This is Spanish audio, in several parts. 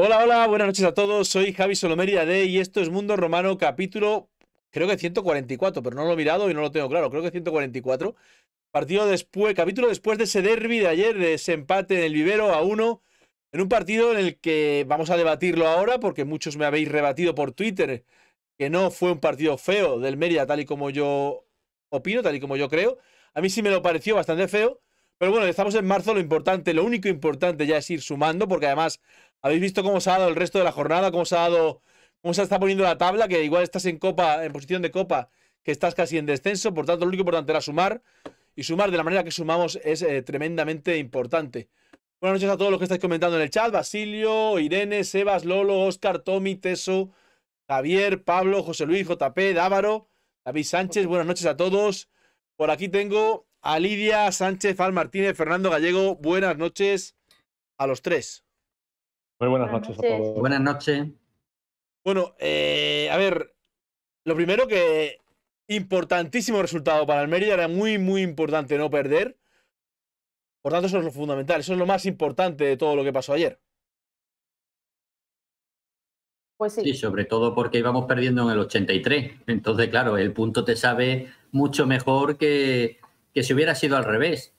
Hola, hola, buenas noches a todos. Soy Javi Solomérida de y esto es Mundo Romano, capítulo, creo que 144, pero no lo he mirado y no lo tengo claro. Creo que 144. Capítulo después de ese derbi de ayer, de ese empate en el Vivero a uno, en un partido en el que vamos a debatirlo ahora, porque muchos me habéis rebatido por Twitter que no fue un partido feo del Mérida, tal y como yo opino, tal y como yo creo. A mí sí me lo pareció bastante feo. Pero bueno, estamos en marzo, lo importante, lo único importante ya es ir sumando, porque además habéis visto cómo se ha dado el resto de la jornada, cómo se está poniendo la tabla, que igual estás en copa, en posición de copa, que estás casi en descenso, por tanto lo único importante era sumar, y sumar de la manera que sumamos es tremendamente importante. Buenas noches a todos los que estáis comentando en el chat: Basilio, Irene, Sebas, Lolo, Oscar, Tommy, Teso, Javier, Pablo, José Luis, JP, Dávaro, David Sánchez. Buenas noches a todos. Por aquí tengo a Lidia Sánchez, Al Martínez, Fernando Gallego. Buenas noches a los tres. Muy buenas noches a todos. Buenas noches. Bueno, a ver, lo primero que importantísimo resultado para el Mérida, era muy, muy importante no perder. Por tanto, eso es lo fundamental, eso es lo más importante de todo lo que pasó ayer. Pues sí. Sí, sobre todo porque íbamos perdiendo en el 83. Entonces, claro, el punto te sabe mucho mejor que si hubiera sido al revés.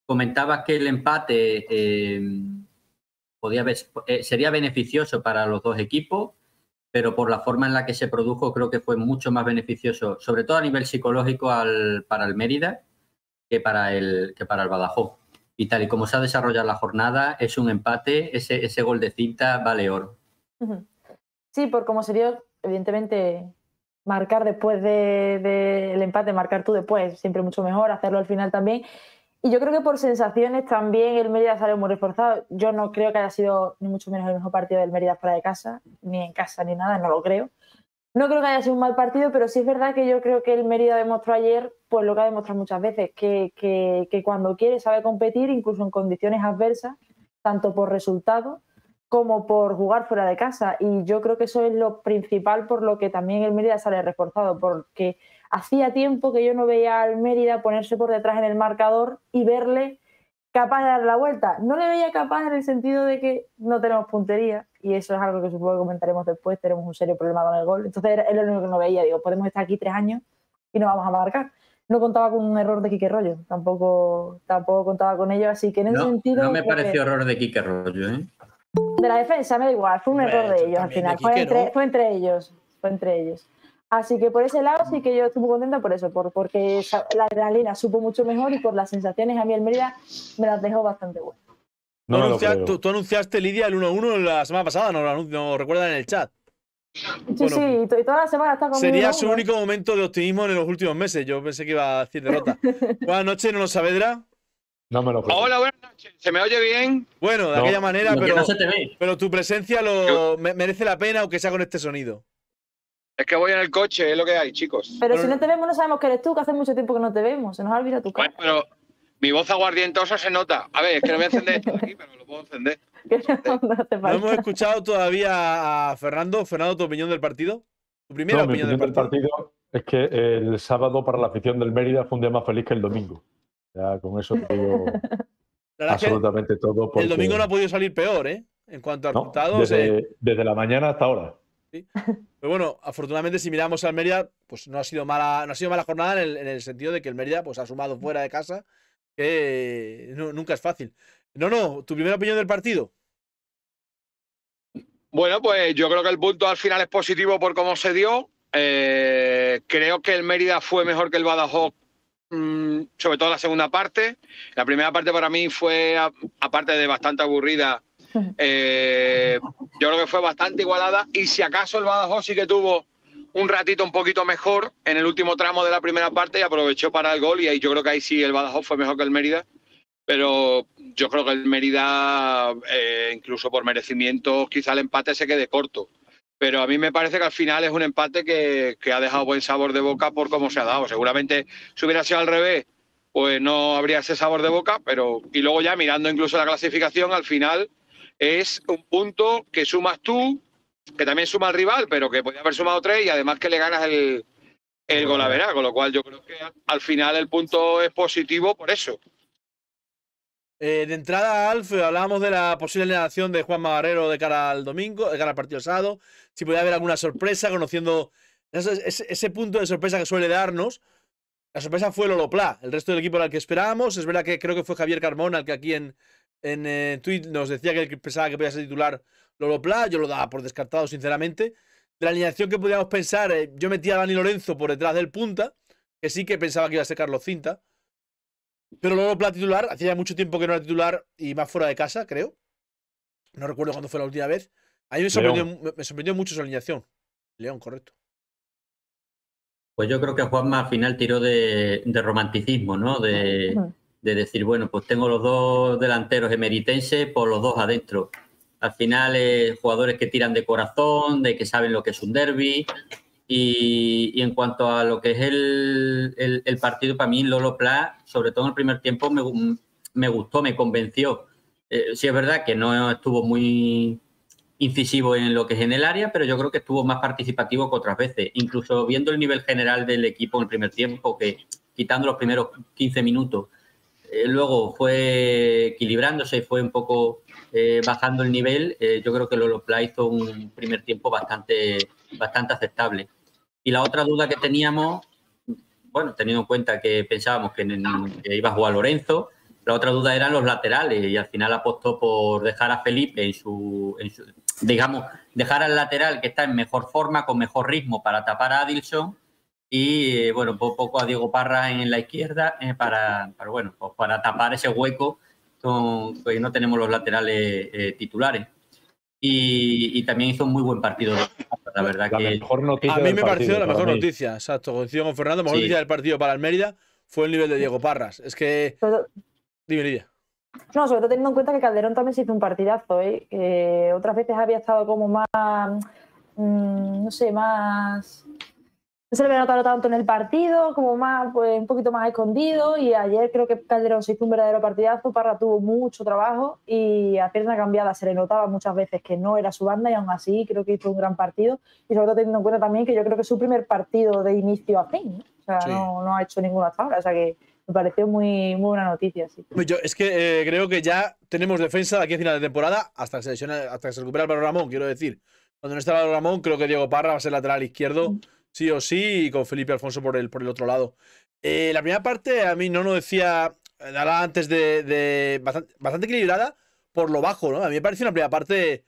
Comentabas que el empate sería beneficioso para los dos equipos, pero por la forma en la que se produjo creo que fue mucho más beneficioso, sobre todo a nivel psicológico para el Mérida que para el Badajoz. Y tal y como se ha desarrollado la jornada, es un empate, ese gol de cinta vale oro. Sí, por cómo se dio, evidentemente, marcar después del empate, marcar tú después, siempre mucho mejor, hacerlo al final también. Y yo creo que por sensaciones también el Mérida salió muy reforzado. Yo no creo que haya sido ni mucho menos el mejor partido del Mérida fuera de casa, ni en casa ni nada, no lo creo. No creo que haya sido un mal partido, pero sí es verdad que yo creo que el Mérida demostró ayer pues lo que ha demostrado muchas veces, que cuando quiere sabe competir, incluso en condiciones adversas, tanto por resultados como por jugar fuera de casa. Y yo creo que eso es lo principal por lo que también el Mérida sale reforzado, porque hacía tiempo que yo no veía al Mérida ponerse por detrás en el marcador y verle capaz de dar la vuelta. No le veía capaz en el sentido de que no tenemos puntería, y eso es algo que supongo que comentaremos después, tenemos un serio problema con el gol. Entonces es lo único que no veía, digo, podemos estar aquí 3 años y no vamos a marcar. No contaba con un error de Quique Rollo, tampoco contaba con ello, así que en ese sentido... No me pareció error de Quique Rollo, ¿eh? De la defensa, me da igual, fue un error de ellos al final, fue entre ellos. Así que por ese lado sí que yo estuve muy contenta por eso, porque la adrenalina supo mucho mejor y por las sensaciones a mí el Mérida me las dejó bastante buenas. Tú anunciaste, Lidia, el 1-1 la semana pasada, no recuerdan en el chat. Sí, bueno, sí, y toda la semana está conmigo. Sería su único momento de optimismo en los últimos meses. Yo pensé que iba a decir derrota. Buenas noches, ¿no Saavedra? No me lo creo. Hola, buenas noches. ¿Se me oye bien? Bueno, de aquella manera, pero, no se te ve. Pero tu presencia merece la pena, aunque sea con este sonido. Es que voy en el coche, es lo que hay, chicos. Pero si no te vemos, no sabemos que eres tú, que hace mucho tiempo que no te vemos. Se nos ha olvidado tu cara. Bueno, pero mi voz aguardientosa se nota. A ver, es que no voy a encender esto de aquí, pero lo puedo encender. No hemos escuchado todavía a Fernando. Fernando, ¿tu opinión del partido? ¿Tu primera opinión del partido? Es que el sábado para la afición del Mérida fue un día más feliz que el domingo. Ya con eso te digo absolutamente todo. El domingo no ha podido salir peor, ¿eh? En cuanto a resultados. Desde la mañana hasta ahora. Sí. Pero bueno, afortunadamente, si miramos al Mérida, pues no ha sido mala jornada en el sentido de que el Mérida pues, ha sumado fuera de casa, que nunca es fácil. No, ¿tu primera opinión del partido? Bueno, pues yo creo que el punto al final es positivo por cómo se dio. Creo que el Mérida fue mejor que el Badajoz, sobre todo la segunda parte. La primera parte para mí fue, aparte de bastante aburrida, yo creo que fue bastante igualada, y si acaso el Badajoz sí que tuvo un ratito un poquito mejor en el último tramo de la primera parte y aprovechó para el gol, y ahí yo creo que ahí sí el Badajoz fue mejor que el Mérida, pero yo creo que el Mérida, incluso por merecimiento, quizá el empate se quede corto. Pero a mí me parece que al final es un empate que ha dejado buen sabor de boca por cómo se ha dado. Seguramente si hubiera sido al revés, pues no habría ese sabor de boca, pero y luego ya mirando incluso la clasificación, al final es un punto que sumas tú, que también suma el rival, pero que podía haber sumado 3 y además que le ganas el golaverá, con lo cual yo creo que al final el punto es positivo por eso. De entrada, Alf, hablábamos de la posible alineación de Juanma Barrero de cara al domingo, de cara al partido sábado. Si podía haber alguna sorpresa, conociendo ese punto de sorpresa que suele darnos. La sorpresa fue Lolo Pla. El resto del equipo era el que esperábamos. Es verdad que creo que fue Javier Carmona el que aquí en Twitter nos decía que pensaba que podía ser titular Lolo Pla. Yo lo daba por descartado, sinceramente. De la alineación que podíamos pensar, yo metía a Dani Lorenzo por detrás del punta, que sí que pensaba que iba a ser Carlos Cinta. Pero Lolo Pla titular, hacía mucho tiempo que no era titular y más fuera de casa, creo. No recuerdo cuándo fue la última vez. A mí me sorprendió mucho su alineación. León, correcto. Pues yo creo que Juanma al final tiró de romanticismo, ¿no? De decir, bueno, pues tengo los dos delanteros emeritenses, por los dos adentro. Al final, jugadores que tiran de corazón, de que saben lo que es un derbi. Y en cuanto a lo que es el partido, para mí, Lolo Pla, sobre todo en el primer tiempo, me gustó, me convenció. Sí es verdad que no estuvo muy incisivo en lo que es en el área, pero yo creo que estuvo más participativo que otras veces. Incluso viendo el nivel general del equipo en el primer tiempo, que quitando los primeros 15 minutos, luego fue equilibrándose y fue un poco bajando el nivel. Yo creo que Lolo Pla hizo un primer tiempo bastante aceptable. Y la otra duda que teníamos, bueno, teniendo en cuenta que pensábamos que iba a jugar Lorenzo, la otra duda eran los laterales y al final apostó por dejar a Felipe digamos, dejar al lateral que está en mejor forma, con mejor ritmo para tapar a Adilson y, bueno, poco a Diego Parra en la izquierda para tapar ese hueco que no tenemos los laterales titulares. Y también hizo un muy buen partido. La verdad la que mejor noticia a mí me pareció la mejor mí. noticia, exacto. Coincido con Fernando. La mejor noticia del partido para el Mérida fue el nivel de Diego Parras. Es que. Dime, Lidia. No, sobre todo teniendo en cuenta que Calderón también se hizo un partidazo, ¿eh? Otras veces había estado como más. No sé, más. No se le había notado tanto en el partido, como más, pues un poquito más escondido. Y ayer creo que Calderón se hizo un verdadero partidazo. Parra tuvo mucho trabajo y a pierna cambiada se le notaba muchas veces que no era su banda y aún así creo que hizo un gran partido. Y sobre todo teniendo en cuenta también que yo creo que es su primer partido de inicio a fin, ¿no? O sea, sí. no ha hecho ninguno hasta ahora. O sea que me pareció muy buena noticia. Sí. Yo es que creo que ya tenemos defensa de aquí a final de temporada hasta que se recupera el Álvaro Ramón, quiero decir. Cuando no está el Álvaro Ramón, creo que Diego Parra va a ser lateral izquierdo. Sí o sí, y con Felipe Alfonso por el otro lado. La primera parte a mí no decía, hablaba antes de bastante equilibrada por lo bajo, ¿no? A mí me pareció una primera parte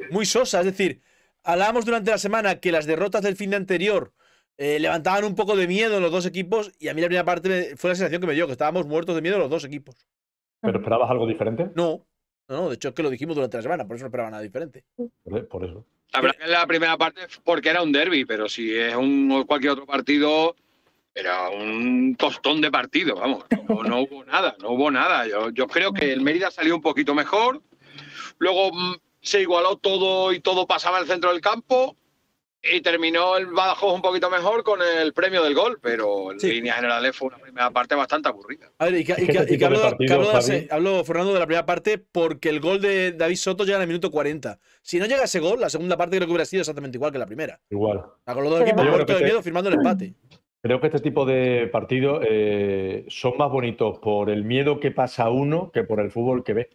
muy sosa. Es decir, hablábamos durante la semana que las derrotas del fin de anterior levantaban un poco de miedo en los dos equipos y a mí la primera parte fue la sensación que me dio, que estábamos muertos de miedo los dos equipos. ¿Pero esperabas algo diferente? No, de hecho es que lo dijimos durante la semana, por eso no esperaba nada diferente. Por eso. La verdad que en la primera parte porque era un derbi, pero si es cualquier otro partido, era un tostón de partido, vamos. No hubo nada. Yo creo que el Mérida salió un poquito mejor, luego se igualó todo y todo pasaba al centro del campo y terminó el Badajoz un poquito mejor con el premio del gol, pero en líneas generales fue una primera parte bastante aburrida. A ver, hablo, Fernando, de la primera parte porque el gol de David Soto llega en el minuto 40. Si no llega ese gol, la segunda parte creo que hubiera sido exactamente igual que la primera. Igual. Con los dos equipos muertos de miedo firmando el empate. Creo que este tipo de partidos son más bonitos por el miedo que pasa uno que por el fútbol que ve.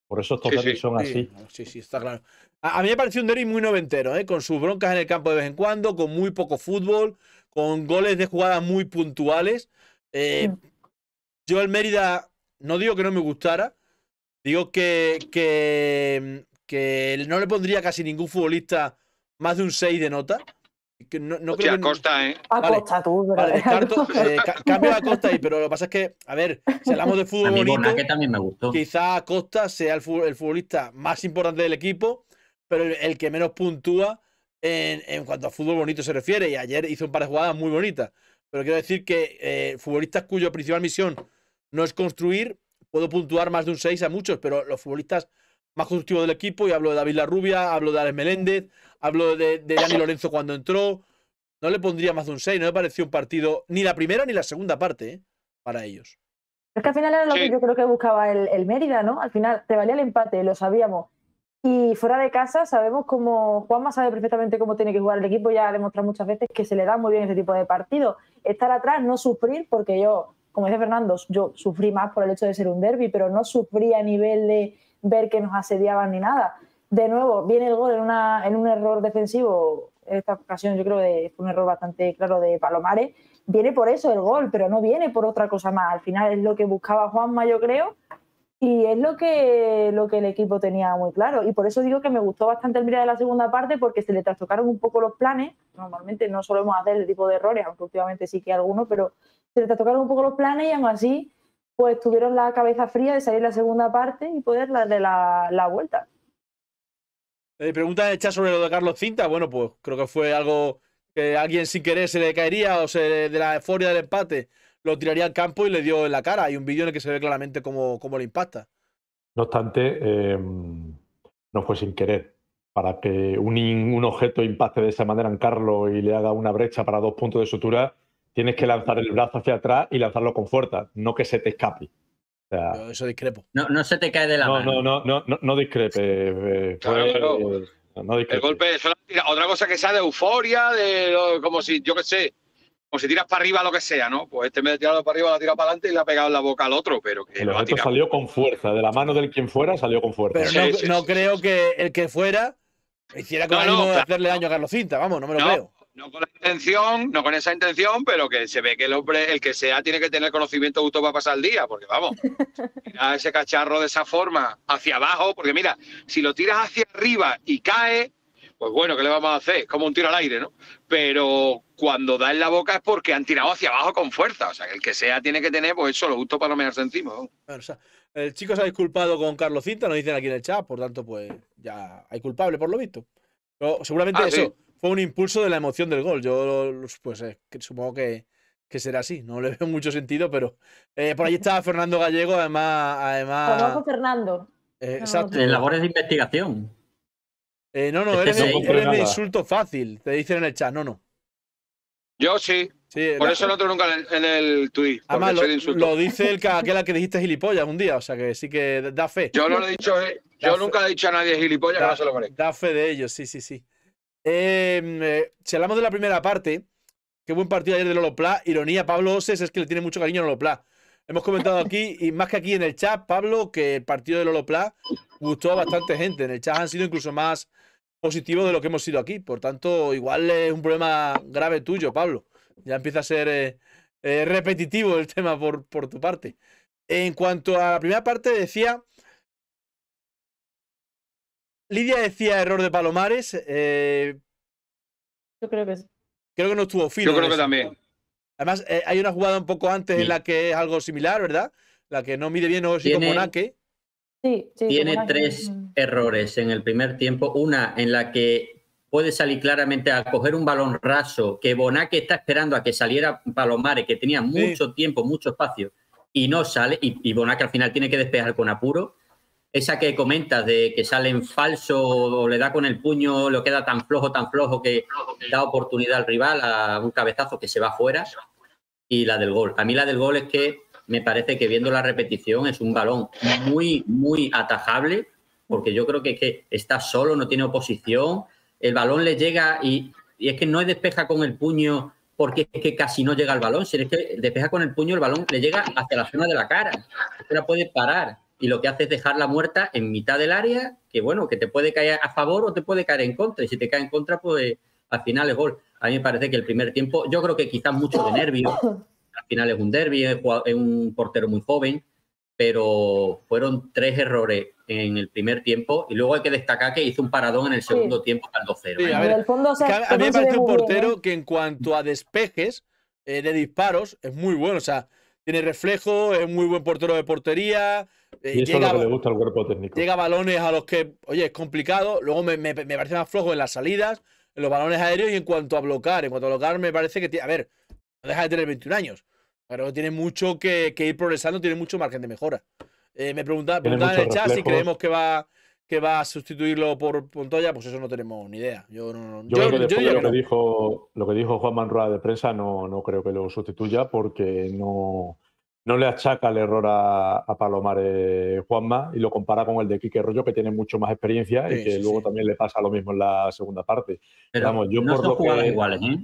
Por eso estos derbis son así. Sí, está claro. A mí me pareció un derbi muy noventero, con sus broncas en el campo de vez en cuando, con muy poco fútbol, con goles de jugadas muy puntuales. Yo el Mérida, no digo que no me gustara, digo que no le pondría casi ningún futbolista más de un 6 de nota. Que no creo que Acosta, Acosta, tú. Vale, descarto, cambio a Acosta ahí, pero lo que pasa es que, a ver, si hablamos de fútbol bonito, Bonaque también me gustó. Quizá Acosta sea el futbolista más importante del equipo, pero el que menos puntúa en cuanto a fútbol bonito se refiere. Y ayer hizo un par de jugadas muy bonitas. Pero quiero decir que futbolistas cuya principal misión no es construir, puedo puntuar más de un 6 a muchos, pero los futbolistas más constructivos del equipo, y hablo de David Larrubia, hablo de Alex Meléndez, hablo de Dani Lorenzo cuando entró, no le pondría más de un 6, no me pareció un partido, ni la primera ni la segunda parte, para ellos. Es que al final era lo que yo creo que buscaba el Mérida, ¿no? Al final te valía el empate, lo sabíamos. Y fuera de casa sabemos cómo Juanma sabe perfectamente cómo tiene que jugar el equipo, ya ha demostrado muchas veces que se le da muy bien ese tipo de partidos. Estar atrás, no sufrir, porque yo como dice Fernando, yo sufrí más por el hecho de ser un derbi, pero no sufrí a nivel de ver que nos asediaban ni nada. De nuevo, viene el gol en un error defensivo. En esta ocasión yo creo que fue un error bastante claro de Palomares. Viene por eso el gol, pero no viene por otra cosa más. Al final es lo que buscaba Juanma, yo creo, y es lo que el equipo tenía muy claro. Y por eso digo que me gustó bastante el Mérida de la segunda parte, porque se le trastocaron un poco los planes. Normalmente no solemos hacer el tipo de errores, aunque últimamente sí que hay algunos, pero se le trastocaron un poco los planes y aún así pues tuvieron la cabeza fría de salir la segunda parte y poder darle la vuelta. Pregunta en el chat sobre lo de Carlos Cinta. Bueno, pues creo que fue algo que a alguien sin querer se le caería o de la euforia del empate lo tiraría al campo y le dio en la cara. Hay un vídeo en el que se ve claramente cómo le impacta. No obstante, no fue sin querer. Para que un objeto impacte de esa manera en Carlos y le haga una brecha para 2 puntos de sutura, tienes que lanzar el brazo hacia atrás y lanzarlo con fuerza, no que se te escape. O sea, yo eso discrepo. No se te cae de la mano. No discrepe. Claro. No discrepe. El golpe, otra cosa que sea de euforia, como si, yo qué sé, como si tiras para arriba lo que sea, ¿no? Pues este en vez de tirarlo para arriba, lo ha tirado para adelante y le ha pegado en la boca al otro, pero que el lo ha objeto tirado. salió con fuerza, de la mano del quien fuera salió con fuerza. Pero no creo que el que fuera hiciera con ánimo de hacerle daño a Carlos Cinta, vamos, no me lo creo. No con la intención, no con esa intención, pero que se ve que el hombre, el que sea, tiene que tener conocimiento justo para pasar el día, porque vamos, tirar ese cacharro de esa forma hacia abajo, porque mira, si lo tiras hacia arriba y cae, pues bueno, ¿qué le vamos a hacer? Es como un tiro al aire, ¿no? Pero cuando da en la boca es porque han tirado hacia abajo con fuerza, o sea, que el que sea tiene que tener, pues eso, lo justo para no meterse encima, ¿no? Bueno, o sea, el chico se ha disculpado con Carlos Cinta, nos dicen aquí en el chat, por tanto, pues ya hay culpable por lo visto. Pero seguramente eso sí. Fue un impulso de la emoción del gol. Yo pues supongo que será así. No le veo mucho sentido, pero por allí estaba Fernando Gallego, además. Conozco a Fernando. Exacto. En labores de investigación. No, eres de insulto fácil. Te dicen en el chat, no. Yo sí. Por eso no entro nunca en el tuit. Además, lo dice aquel que dijiste gilipollas un día, o sea que sí que da fe. Yo no lo he dicho, yo nunca le he dicho a nadie gilipollas, que no se lo merezca. Da fe de ellos, sí. Si hablamos de la primera parte, qué buen partido ayer de Lolo Pla. Ironía, Pablo Oses es que le tiene mucho cariño a Lolo Pla. Hemos comentado aquí, y más que aquí en el chat, Pablo, que el partido de Lolo Pla gustó a bastante gente. En el chat han sido incluso más positivos de lo que hemos sido aquí. Por tanto, igual es un problema grave tuyo, Pablo. Ya empieza a ser repetitivo el tema por tu parte. En cuanto a la primera parte, Lidia decía error de Palomares. Yo creo que sí. Creo que no estuvo fino. Yo creo que también. Además, hay una jugada un poco antes en la que es algo similar, ¿verdad? La que no mide bien o sí con Bonaque. Sí, tiene 3 errores en el primer tiempo. Una en la que puede salir claramente a coger un balón raso, que Bonaque está esperando a que saliera Palomares, que tenía mucho tiempo, mucho espacio, y no sale, y Bonaque al final tiene que despejar con apuro. Esa que comentas de que sale en falso o le da con el puño, lo queda tan flojo que da oportunidad al rival a un cabezazo que se va fuera. Y la del gol. A mí la del gol es que me parece que viendo la repetición es un balón muy, muy atajable, porque yo creo que está solo, no tiene oposición. El balón le llega y es que no despeja con el puño porque es que casi no llega al balón, sino es que despeja con el puño, el balón le llega hacia la zona de la cara. Es que la puede parar. Y lo que hace es dejarla muerta en mitad del área, que bueno, que te puede caer a favor o te puede caer en contra. Y si te cae en contra, pues al final es gol. A mí me parece que el primer tiempo, yo creo que quizás mucho de nervio. Al final es un derbi, es un portero muy joven, pero fueron 3 errores en el primer tiempo y luego hay que destacar que hizo un paradón en el segundo tiempo para el 2-0. Sí, a mí me parece un portero que en cuanto a despejes de disparos es muy bueno. O sea, tiene reflejo, es muy buen portero de portería. Y eso es lo que le gusta al cuerpo técnico. Llega a balones a los que, oye, es complicado. Luego me parece más flojo en las salidas, en los balones aéreos y en cuanto a bloquear. Me parece que, a ver, no deja de tener 21 años. Pero tiene mucho que ir progresando, tiene mucho margen de mejora. Me preguntaba en el chat si creemos que va a sustituirlo por Montoya, pues eso no tenemos ni idea. Yo creo que después de lo que dijo Juanma en rueda de prensa, no creo que lo sustituya porque no le achaca el error a Palomares Juanma y lo compara con el de Quique Rollo, que tiene mucho más experiencia y que luego también le pasa lo mismo en la segunda parte. Pero vamos, yo no por son lo jugadas que... iguales, ¿eh?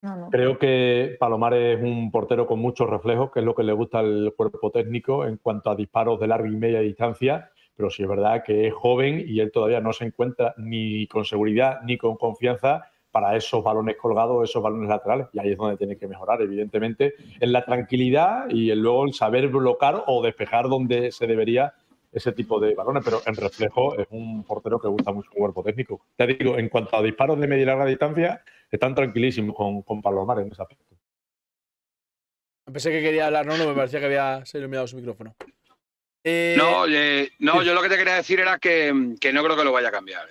No. Creo que Palomares es un portero con muchos reflejos, que es lo que le gusta al cuerpo técnico en cuanto a disparos de larga y media distancia, pero sí es verdad que es joven y él todavía no se encuentra ni con seguridad ni con confianza para esos balones colgados, esos balones laterales. Y ahí es donde tiene que mejorar, evidentemente, en la tranquilidad y en luego el saber bloquear o despejar donde se debería ese tipo de balones, pero en reflejo es un portero que gusta mucho el cuerpo técnico. Te digo, en cuanto a disparos de media y larga distancia, están tranquilísimos con Palomares en ese aspecto. Pensé que quería hablar, no, me parecía que había se iluminado su micrófono. No, yo lo que te quería decir era que no creo que lo vaya a cambiar.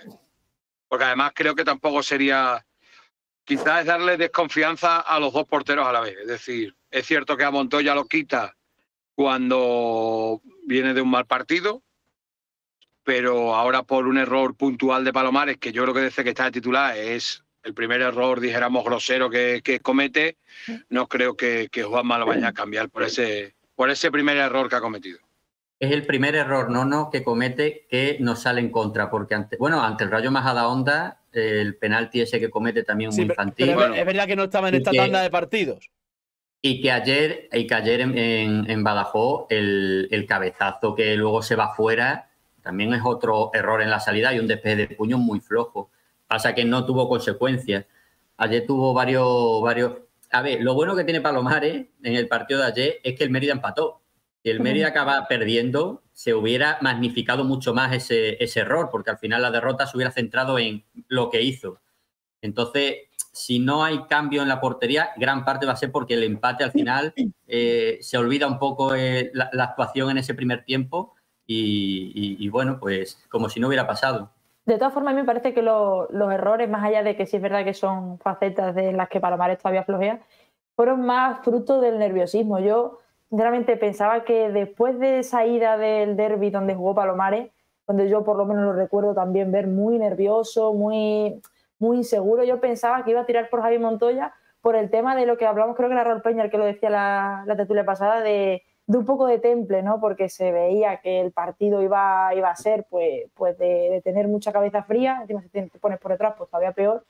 Porque además creo que tampoco sería... Quizás es darle desconfianza a los dos porteros a la vez. Es decir, es cierto que a Montoya lo quita cuando viene de un mal partido, pero ahora por un error puntual de Palomares, que yo creo que desde que está de titular es el primer error, dijéramos, grosero que comete, no creo que Juanma lo vaya a cambiar por ese primer error que ha cometido. Es el primer error, no, que comete que nos sale en contra, porque ante el Rayo Majadahonda, el penalti ese que comete también es muy infantil. Pero bueno, es verdad que no estaba en esta tanda de partidos. Y que ayer en Badajoz el cabezazo que luego se va fuera también es otro error en la salida y un despeje de puño muy flojo. Pasa que no tuvo consecuencias. Ayer tuvo varios... A ver, lo bueno que tiene Palomares en el partido de ayer es que el Mérida empató. Si el Mérida acaba perdiendo, se hubiera magnificado mucho más ese error, porque al final la derrota se hubiera centrado en lo que hizo. Entonces, si no hay cambio en la portería, gran parte va a ser porque el empate al final se olvida un poco la actuación en ese primer tiempo y bueno, pues como si no hubiera pasado. De todas formas, a mí me parece que los errores, más allá de que sí es verdad que son facetas de las que Palomares todavía flojea, fueron más fruto del nerviosismo. Yo, sinceramente, pensaba que después de esa ida del derbi donde jugó Palomares, donde yo por lo menos lo recuerdo también ver muy nervioso, muy inseguro, yo pensaba que iba a tirar por Javi Montoya por el tema de lo que hablamos, creo que era Raúl Peña el que lo decía la tertulia pasada, de un poco de temple, ¿no? Porque se veía que el partido iba a ser pues de tener mucha cabeza fría, encima si te pones por detrás pues todavía peor,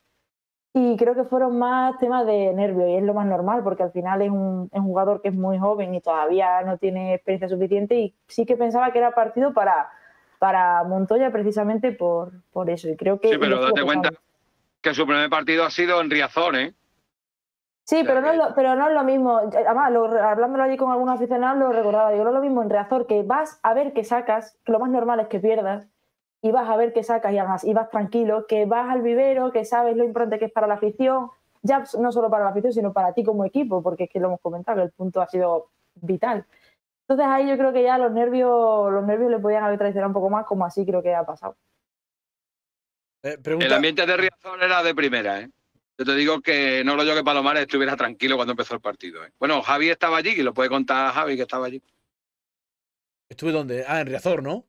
y creo que fueron más temas de nervio y es lo más normal porque al final es un jugador que es muy joven y todavía no tiene experiencia suficiente y sí que pensaba que era partido para Montoya precisamente por eso y creo que... Sí, pero date cuenta que su primer partido ha sido en Riazor, ¿eh? Sí, o sea, pero no es lo mismo. Además, hablándolo allí con algunos aficionados lo recordaba. Digo, no es lo mismo en Riazor, que vas a ver que sacas, que lo más normal es que pierdas, y vas a ver que sacas y además y vas tranquilo, que vas al vivero, que sabes lo importante que es para la afición, ya no solo para la afición, sino para ti como equipo, porque es que lo hemos comentado, que el punto ha sido vital. Entonces ahí yo creo que ya los nervios le podían haber traicionado un poco más, como así creo que ha pasado. El ambiente de Riazor era de primera, ¿eh? Yo te digo que no lo yo que Palomares estuviera tranquilo cuando empezó el partido, ¿eh? Bueno, Javi estaba allí, que lo puede contar Javi que estaba allí. ¿Estuve dónde? Ah, en Riazor, ¿no?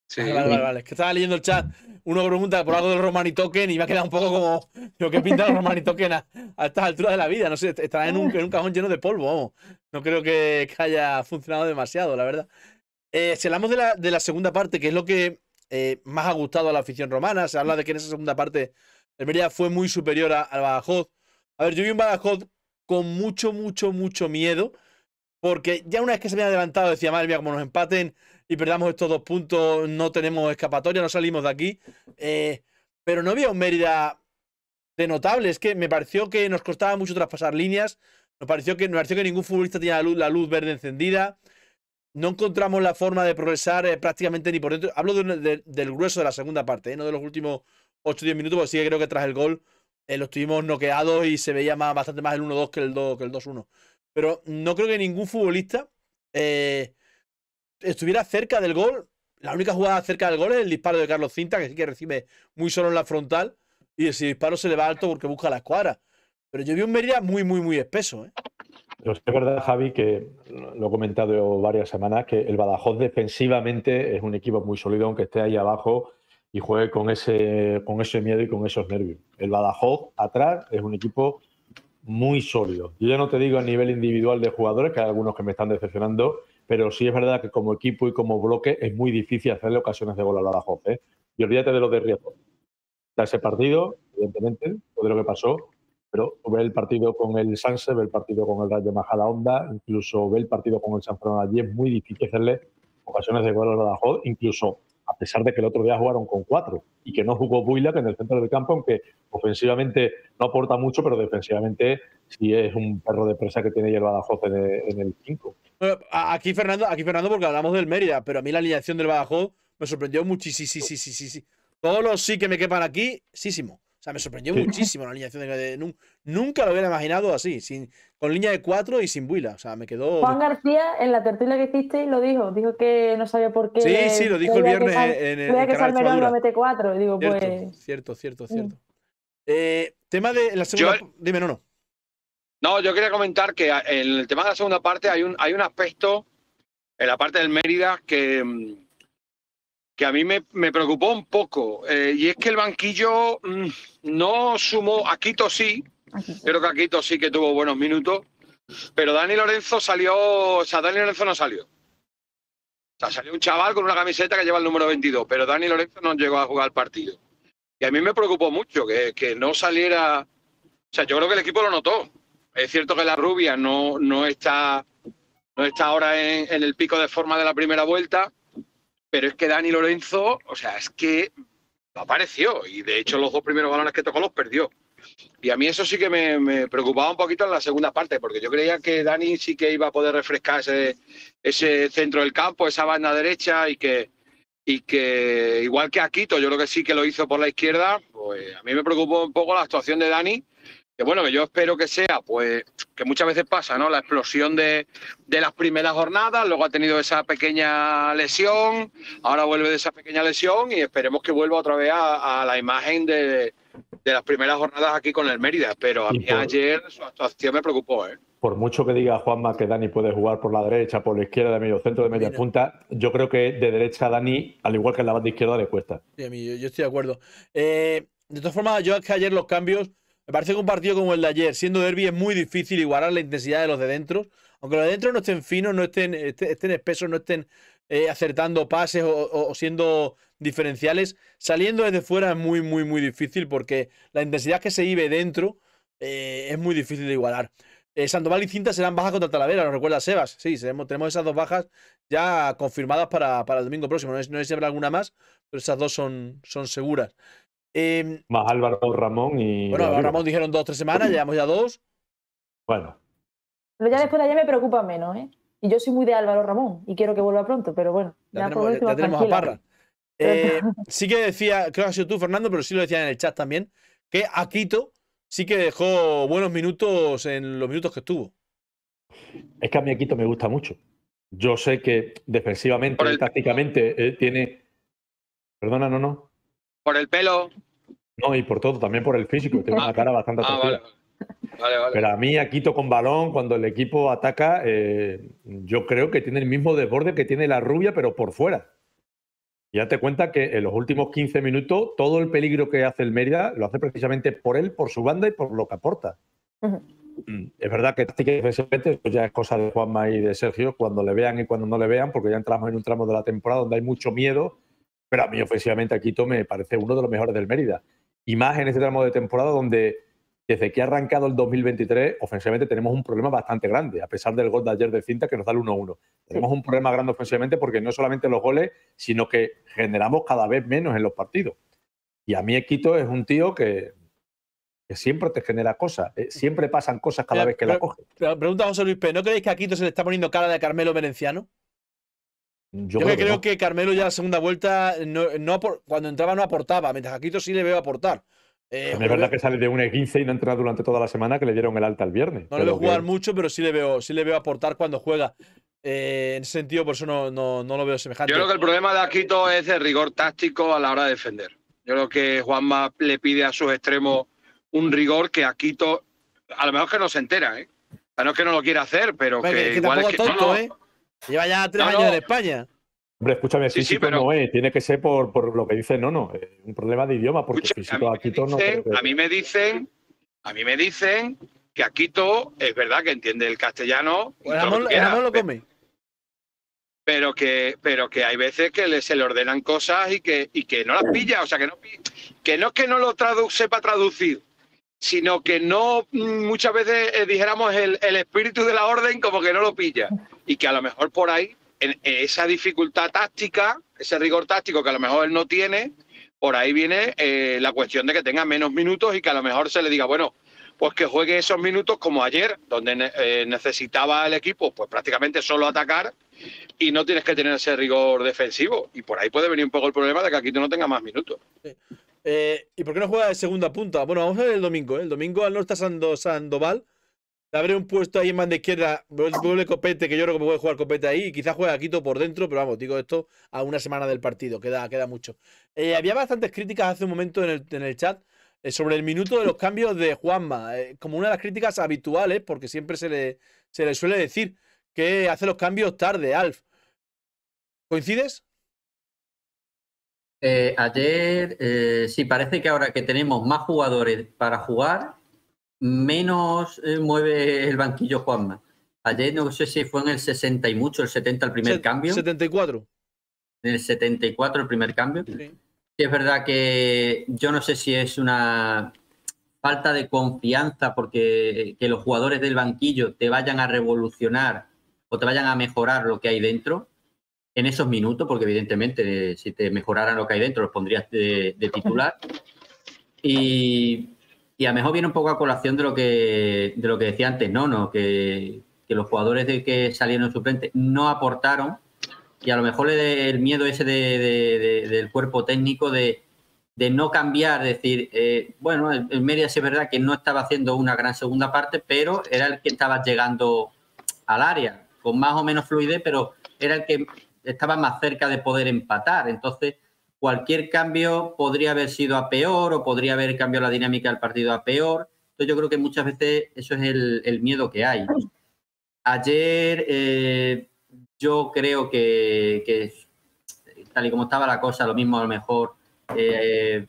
Sí. Vale. Es que estaba leyendo el chat. Uno pregunta por algo del Romani Token y me ha quedado un poco como lo que pinta el Romani Token a estas alturas de la vida. No sé, estará en un cajón lleno de polvo, vamos. No creo que haya funcionado demasiado, la verdad. Si hablamos de la segunda parte, que es lo que más ha gustado a la afición romana, se habla de que en esa segunda parte el Mérida fue muy superior al Badajoz. A ver, yo vi un Badajoz con mucho miedo, porque ya una vez que se había adelantado decía, madre mía, como nos empaten y perdamos estos 2 puntos, no tenemos escapatoria, no salimos de aquí. Pero no había un Mérida de notable. Es que me pareció que nos costaba mucho traspasar líneas. Me pareció que ningún futbolista tenía la luz verde encendida. No encontramos la forma de progresar prácticamente ni por dentro. Hablo del grueso de la segunda parte, no de los últimos 8-10 minutos, porque sí que creo que tras el gol los tuvimos noqueados y se veía bastante más el 1-2 que el 2-1. Pero no creo que ningún futbolista estuviera cerca del gol. La única jugada cerca del gol es el disparo de Carlos Cinta, que sí que recibe muy solo en la frontal, y ese disparo se le va alto porque busca la escuadra. Pero yo vi un Mérida muy espeso, ¿eh? Pero es verdad, Javi, que lo he comentado varias semanas, que el Badajoz defensivamente es un equipo muy sólido, aunque esté ahí abajo y juegue con ese miedo y con esos nervios. El Badajoz atrás es un equipo muy sólido. Yo ya no te digo a nivel individual de jugadores, que hay algunos que me están decepcionando, pero sí es verdad que como equipo y como bloque es muy difícil hacerle ocasiones de gol al Badajoz, ¿eh? Y olvídate de lo de Riazor. Ese partido, evidentemente, de lo que pasó, pero ve el partido con el Sanse, ve el partido con el Rayo Majadahonda, incluso ve el partido con el San Fernando. Allí es muy difícil hacerle ocasiones de gol al Badajoz, incluso a pesar de que el otro día jugaron con 4 y que no jugó Buila, que en el centro del campo, aunque ofensivamente no aporta mucho, pero defensivamente sí es un perro de presa que tiene ahí el Badajoz en el 5. Bueno, aquí Fernando, porque hablamos del Mérida, pero a mí la alineación del Badajoz me sorprendió muchísimo. Sí. Todos los sí que me quepan aquí, sísimo. O sea, me sorprendió muchísimo la alineación nunca lo hubiera imaginado así, con línea de 4 y sin Buila. O sea, me quedó. Juan García, en la tertulia que hiciste, lo dijo que no sabía por qué. Sí, lo dijo el viernes en el canal que Salmerón Extremadura. lo mete 4. Digo, Cierto. Tema de la segunda. Dime, no. No, yo quería comentar que en el tema de la segunda parte hay un aspecto en la parte del Mérida que a mí me preocupó un poco. Y es que el banquillo no sumó. Aquito sí. Creo que Aquito sí que tuvo buenos minutos. Pero Dani Lorenzo salió. O sea, Dani Lorenzo no salió. O sea, salió un chaval con una camiseta que lleva el número 22. Pero Dani Lorenzo no llegó a jugar el partido. Y a mí me preocupó mucho que no saliera. O sea, yo creo que el equipo lo notó. Es cierto que la rubia no está ahora en el pico de forma de la primera vuelta, pero es que Dani Lorenzo, o sea, es que no apareció y de hecho los 2 primeros balones que tocó los perdió. Y a mí eso sí que me preocupaba un poquito en la segunda parte, porque yo creía que Dani sí que iba a poder refrescar ese centro del campo, esa banda derecha y que igual que Aquito, yo creo que sí que lo hizo por la izquierda, pues a mí me preocupó un poco la actuación de Dani. Que bueno, que yo espero que sea, pues, que muchas veces pasa, ¿no? La explosión de las primeras jornadas, luego ha tenido esa pequeña lesión, ahora vuelve de esa pequeña lesión y esperemos que vuelva otra vez a la imagen de las primeras jornadas aquí con el Mérida. Pero a mí ayer su actuación me preocupó, ¿eh? Por mucho que diga Juanma que Dani puede jugar por la derecha, por la izquierda, de medio centro, de media punta, yo creo que de derecha a Dani, al igual que en la banda izquierda, le cuesta. Sí, a mí, yo estoy de acuerdo. De todas formas, yo es que ayer los cambios. Me parece que un partido como el de ayer, siendo derbi, es muy difícil igualar la intensidad de los de dentro. Aunque los de dentro no estén finos, no estén espesos, no estén acertando pases o siendo diferenciales, saliendo desde fuera es muy difícil porque la intensidad que se vive dentro es muy difícil de igualar. Sandoval y Cinta serán bajas contra Talavera, ¿nos recuerda Sebas? Sí, tenemos esas 2 bajas ya confirmadas para el domingo próximo. No sé si habrá alguna más, pero esas 2 son seguras. Más Álvaro Ramón y. Bueno, Álvaro Ramón dijeron 2 o 3 semanas, llevamos ya 2. Bueno. Pero ya después de allá me preocupa menos, ¿eh? Y yo soy muy de Álvaro Ramón y quiero que vuelva pronto, pero bueno. Ya tenemos a Parra. Sí que decía, creo que has sido tú, Fernando, pero sí lo decía en el chat también, que Aquito sí que dejó buenos minutos en los minutos que estuvo. Es que a mí Aquito me gusta mucho. Yo sé que defensivamente y tácticamente tiene. Perdona, no. Por el pelo. No, y por todo, también por el físico. Tiene una cara bastante atractiva. Vale. Pero a mí, Aquito con balón, cuando el equipo ataca, yo creo que tiene el mismo desborde que tiene la rubia, pero por fuera. Y date cuenta que en los últimos 15 minutos, todo el peligro que hace el Mérida lo hace precisamente por él, por su banda y por lo que aporta. Es verdad que táctica y defensivamente pues ya es cosa de Juanma y de Sergio, cuando le vean y cuando no le vean, porque ya entramos en un tramo de la temporada donde hay mucho miedo. Pero a mí, ofensivamente, Aquito me parece uno de los mejores del Mérida. Y más en este tramo de temporada donde, desde que ha arrancado el 2023, ofensivamente tenemos un problema bastante grande, a pesar del gol de ayer de Cinta que nos da el 1-1. Tenemos un problema grande ofensivamente porque no solamente los goles, sino que generamos cada vez menos en los partidos. Y a mí, Aquito es un tío que siempre te genera cosas. Siempre pasan cosas cada vez que la coge. Pregunta José Luis P. ¿No creéis que a Aquito se le está poniendo cara de Carmelo Valenciano? Yo creo que Carmelo ya la segunda vuelta, cuando entraba no aportaba, mientras Aquito sí le veo aportar. Es verdad que sale de un E15 y no entra durante toda la semana, que le dieron el alta el viernes. No le veo jugar mucho, pero sí le veo aportar cuando juega. En ese sentido, por eso no lo veo semejante. Yo creo que el problema de Aquito es de rigor táctico a la hora de defender. Yo creo que Juanma le pide a sus extremos un rigor que Aquito, a lo mejor que no se entera, ¿eh? No es que no lo quiera hacer, pero que igual es que tonto, ¿eh? Lleva ya 3 años en España. Hombre, escúchame, físico pero no es. Tiene que ser por lo que dice Nono. Un problema de idioma, porque físico a Aquito no. A mí me dicen que Aquito es verdad que entiende el castellano. Ramón lo come. Pero que hay veces que se le ordenan cosas y que no las pilla. O sea, que no es que no lo sepa traducir, sino que no muchas veces dijéramos el espíritu de la orden como que no lo pilla. Y que a lo mejor por ahí, en esa dificultad táctica, ese rigor táctico que a lo mejor él no tiene, por ahí viene la cuestión de que tenga menos minutos y que a lo mejor se le diga, bueno, pues que juegue esos minutos como ayer, donde necesitaba el equipo pues prácticamente solo atacar y no tienes que tener ese rigor defensivo. Y por ahí puede venir un poco el problema de que aquí tú no tengas más minutos. Sí. ¿Y por qué no juega de segunda punta? Bueno, vamos a ver el domingo. El domingo al norte Sandoval. Le abre un puesto ahí en banda izquierda. Vuelve Copete, que yo creo que puede jugar Copete ahí. Y quizás juegue Quito por dentro, pero vamos, digo esto a una semana del partido. Queda mucho. Había bastantes críticas hace un momento en el chat sobre el minuto de los cambios de Juanma. Como una de las críticas habituales, porque siempre se le suele decir que hace los cambios tarde, Alf. ¿Coincides? Ayer sí, parece que ahora que tenemos más jugadores para jugar, menos mueve el banquillo Juanma. Ayer no sé si fue en el 60 y mucho, el 70 el primer cambio. 74. En el 74 el primer cambio. Sí. Sí, es verdad que yo no sé si es una falta de confianza porque que los jugadores del banquillo te vayan a revolucionar o te vayan a mejorar lo que hay dentro en esos minutos, porque evidentemente si te mejoraran lo que hay dentro los pondrías de titular. Y a lo mejor viene un poco a colación de lo que decía antes, ¿no? Que los jugadores de que salieron suplentes no aportaron y a lo mejor el miedo ese del cuerpo técnico de no cambiar, decir, bueno, el Mérida sí es verdad que no estaba haciendo una gran segunda parte, pero era el que estaba llegando al área con más o menos fluidez, pero era el que estaba más cerca de poder empatar. Entonces, cualquier cambio podría haber sido a peor o podría haber cambiado la dinámica del partido a peor. Entonces, yo creo que muchas veces eso es el miedo que hay. Ayer yo creo que tal y como estaba la cosa, lo mismo a lo mejor lo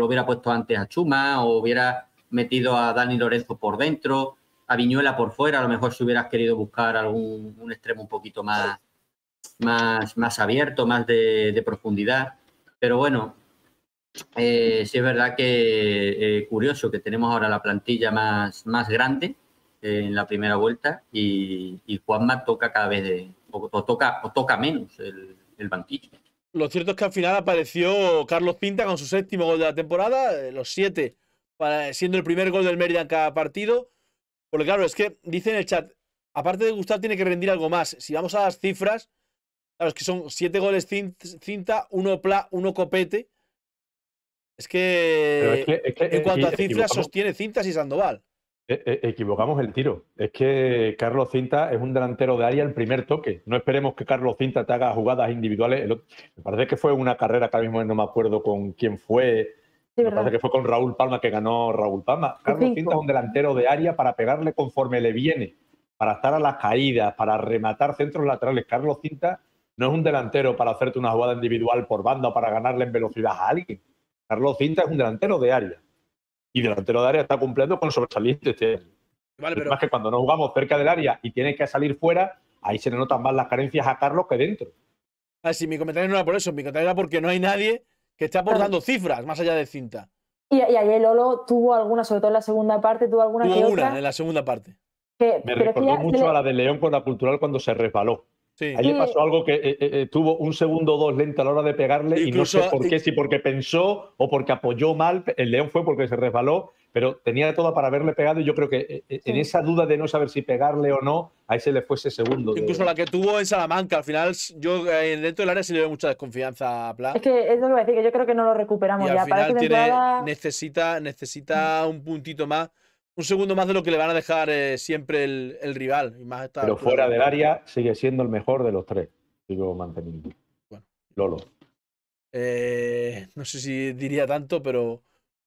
hubiera puesto antes a Chuma o hubiera metido a Dani Lorenzo por dentro, a Viñuela por fuera, a lo mejor si hubieras querido buscar un extremo un poquito más abierto, más de profundidad. Pero bueno, sí es verdad que curioso que tenemos ahora la plantilla más grande en la primera vuelta y Juanma toca cada vez toca menos el banquillo. Lo cierto es que al final apareció Carlos Pinta con su 7º gol de la temporada, los 7 siendo el primer gol del Mérida en cada partido. Porque claro, es que dice en el chat, aparte de gustar tiene que rendir algo más. Si vamos a las cifras, claro, es que son 7 goles cinta, 1 Copete. Es que en cuanto a cifras sostiene Cintas y Sandoval. Equivocamos el tiro. Es que Carlos Cinta es un delantero de área el primer toque. No esperemos que Carlos Cinta te haga jugadas individuales. Me parece que fue una carrera que ahora mismo no me acuerdo con quién fue. Sí, me parece que fue con Raúl Palma, que ganó Raúl Palma. Carlos Cinta es un delantero de área para pegarle conforme le viene, para estar a las caídas, para rematar centros laterales. Carlos Cinta no es un delantero para hacerte una jugada individual por banda o para ganarle en velocidad a alguien. Carlos Cinta es un delantero de área. Y delantero de área está cumpliendo con sobresaliente este año. Vale, pero es que cuando no jugamos cerca del área y tiene que salir fuera, ahí se le notan más las carencias a Carlos que dentro. Sí, mi comentario no era por eso, mi comentario era porque no hay nadie que esté aportando cifras más allá de Cinta. Y ayer Lolo tuvo alguna, sobre todo en la segunda parte, tuvo alguna que otra. En la segunda parte. Me recordó mucho a la de León con la Cultural cuando se resbaló. Sí. Ahí le pasó algo que tuvo un segundo o dos lento a la hora de pegarle. Incluso, y no sé por qué, si porque pensó o porque apoyó mal. El León fue porque se resbaló, pero tenía todo para haberle pegado y yo creo que en esa duda de no saber si pegarle o no, ahí se le fue ese segundo. Incluso la que tuvo en Salamanca, al final yo dentro del área sí le veo mucha desconfianza a Pla. Es que es lo que voy a decir, que yo creo que no lo recuperamos y ya. Al final necesita un puntito más. Un segundo más de lo que le van a dejar siempre el rival. Y más pero fuera del área sigue siendo el mejor de los tres. Sigo manteniendo. Bueno. Lolo. No sé si diría tanto, pero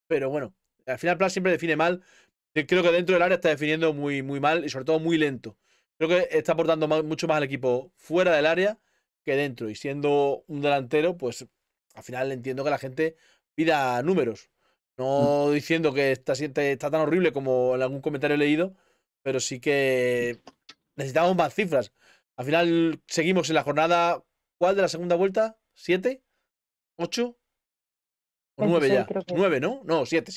bueno. Al final Plan siempre define mal. Creo que dentro del área está definiendo muy mal y sobre todo muy lento. Creo que está aportando mucho más al equipo fuera del área que dentro. Y siendo un delantero, pues al final entiendo que la gente pida números. No diciendo que está tan horrible como en algún comentario he leído, pero sí que necesitamos más cifras. Al final seguimos en la jornada, ¿cuál de la segunda vuelta? ¿7? ¿8? O 9 26, ya. creo que. 9, ¿no? No, 7.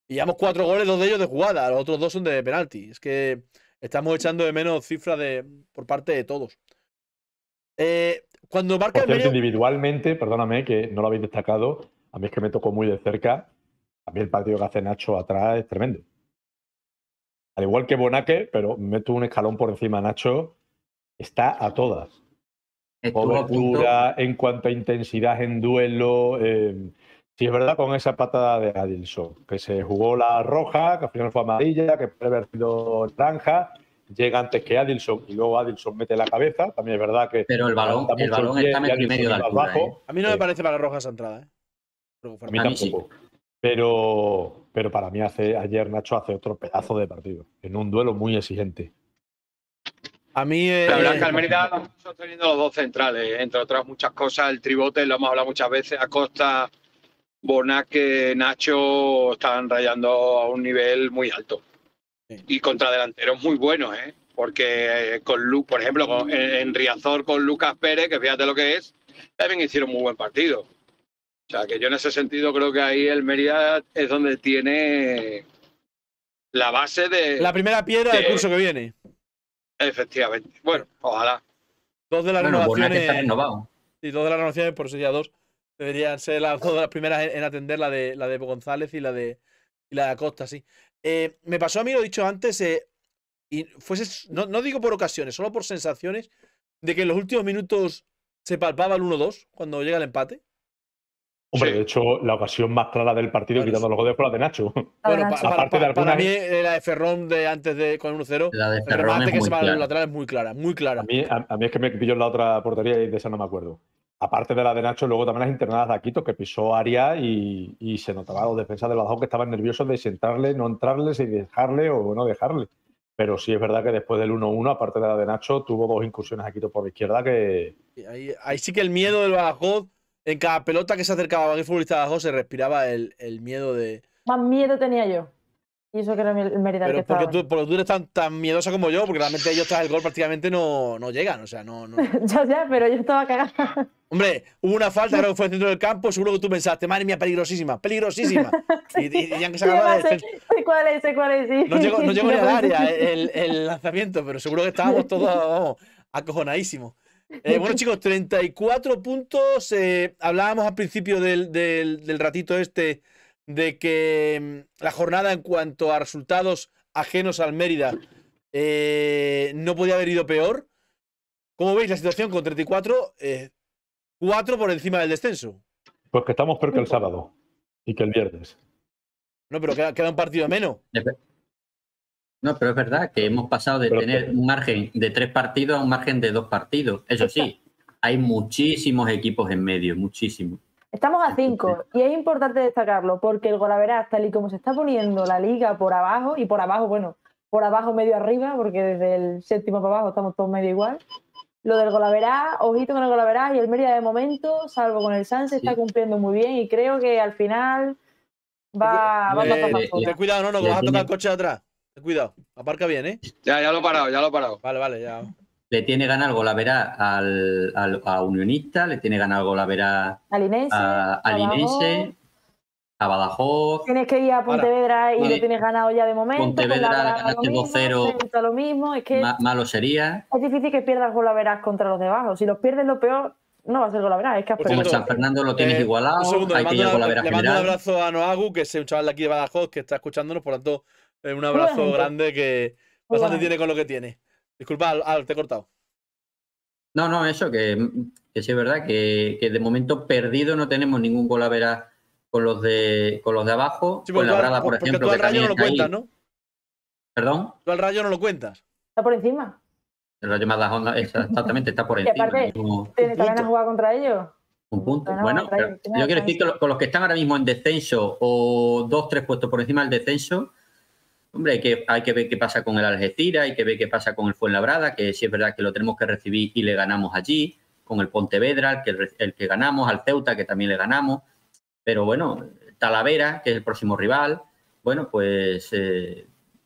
Y llevamos 4 goles, 2 de ellos de jugada, los otros 2 son de penalti. Es que estamos echando de menos cifras por parte de todos. Cuando marca Por el cierto, medio. individualmente, perdóname que no lo habéis destacado, a mí es que me tocó muy de cerca. A mí el partido que hace Nacho atrás es tremendo. Al igual que Bonaque, pero meto un escalón por encima. Nacho está a todas. Estuvo a punto. Cobertura, en cuanto a intensidad en duelo. Sí, es verdad, con esa patada de Adilson, que se jugó la roja, que al final fue amarilla, que puede haber sido naranja, llega antes que Adilson y luego Adilson mete la cabeza. También es verdad que. Pero el balón está a metro y medio de altura. A mí no me parece para roja esa entrada. A mí tampoco. Sí. Pero para mí ayer Nacho hace otro pedazo de partido, en un duelo muy exigente. A mí. La verdad es que Almería está sosteniendo los dos centrales, entre otras muchas cosas. El tribote, lo hemos hablado muchas veces, Acosta, Bonaque, Nacho están rayando a un nivel muy alto. Sí. Y contra delanteros muy buenos, ¿eh? Porque por ejemplo, en Riazor con Lucas Pérez, que fíjate lo que es, también hicieron muy buen partido. O sea, que yo en ese sentido creo que ahí el Mérida es donde tiene la base de... La primera piedra del curso que viene. Efectivamente. Bueno, ojalá. 2 de las renovaciones... Está renovado. Sí, 2 de las renovaciones, por eso ya 2. Deberían ser las 2 de las primeras en atender la de González y la de Acosta, sí. Me pasó a mí, lo he dicho antes, y fuese, no digo por ocasiones, solo por sensaciones, de que en los últimos minutos se palpaba el 1-2 cuando llega el empate. Hombre, sí. De hecho, la ocasión más clara del partido, bueno, quitando los goles, fue la de Nacho. Bueno, para mí, la de Ferrón de antes de con 1-0, la de Ferrón el remate que se va al lateral es muy clara, muy clara. A mí es que me pilló en la otra portería y de esa no me acuerdo. Aparte de la de Nacho, luego también las internadas de Aquito, que pisó área y se notaba los defensas de Badajoz que estaban nerviosos de si entrarle, no entrarle, si dejarle o no dejarle. Pero sí es verdad que después del 1-1, aparte de la de Nacho, tuvo 2 incursiones Aquito por la izquierda que... Ahí sí que el miedo del Badajoz, en cada pelota que se acercaba a el futbolista de Badajoz, se respiraba el miedo de... Más miedo tenía yo. Y eso que era el Mérida que estaba. Porque tú eres tan miedosa como yo, porque realmente ellos tras el gol prácticamente no llegan, o sea, no. Ya, pero yo estaba cagada. Hombre, hubo una falta, creo que fue en el centro del campo, seguro que tú pensaste, madre mía, peligrosísima. Y ya que se acababa de... Sé cuál es, sí. No llegó ni al área el lanzamiento, pero seguro que estábamos todos, vamos, acojonadísimos. Bueno, chicos, 34 puntos. Hablábamos al principio del ratito este de que la jornada en cuanto a resultados ajenos al Mérida no podía haber ido peor. ¿Cómo veis la situación con 34? 4 por encima del descenso. Pues que estamos peor que el sábado y que el viernes. No, pero queda un partido menos. No, pero es verdad que hemos pasado de tener un margen de 3 partidos a un margen de 2 partidos. Eso sí, hay muchísimos equipos en medio, muchísimos. Estamos a 5 y es importante destacarlo porque el golaveras, tal y como se está poniendo la liga por abajo, y por abajo, bueno, por abajo medio arriba, porque desde el 7º para abajo estamos todos medio igual. Lo del golaveras, ojito con el golaveras, y el Mérida de momento, salvo con el Sanse, está cumpliendo muy bien y creo que al final va a pasar más fuera. Ten cuidado, no, que vas a tocar el coche de atrás. Ten cuidado, aparca bien, ¿eh? Ya lo he parado. Vale, ya. Le tiene ganado el golaveras a Unionista, le tiene ganado el golaveras a Linense, a Badajoz. Tienes que ir a Pontevedra y lo tienes ganado ya de momento. Pontevedra ganaste 2-0. Lo mismo, es que malo sería. Es difícil que pierdas golaveras contra los de abajo. Si los pierdes, lo peor no va a ser golaveras. Es que has perdido. Como San Fernando lo tienes igualado. Un segundo, hay que ir a golaveras. Le mando un abrazo a Noagu, que es un chaval de aquí de Badajoz que está escuchándonos, por lo tanto, un abrazo grande que bastante tiene con lo que tiene. Disculpa, Al, te he cortado. No, eso, que sí es verdad que de momento perdido no tenemos ningún golaveras con los de abajo. Sí, con la Brada, por ejemplo. Tú al Rayo no lo cuentas, ¿no? ¿Perdón? Tú al Rayo no lo cuentas. Está por encima. El Rayo Majadahonda exactamente está por encima. Y aparte, ¿tienes ganas de jugar contra ellos? Un punto. Bueno, pero yo quiero decir que con los que están ahora mismo en descenso o 2-3 puestos por encima del descenso, hombre, hay que ver qué pasa con el Algeciras, hay que ver qué pasa con el Fuenlabrada, que sí es verdad que lo tenemos que recibir y le ganamos allí, con el Pontevedra, el que ganamos, al Ceuta, que también le ganamos. Pero bueno, Talavera, que es el próximo rival, bueno, pues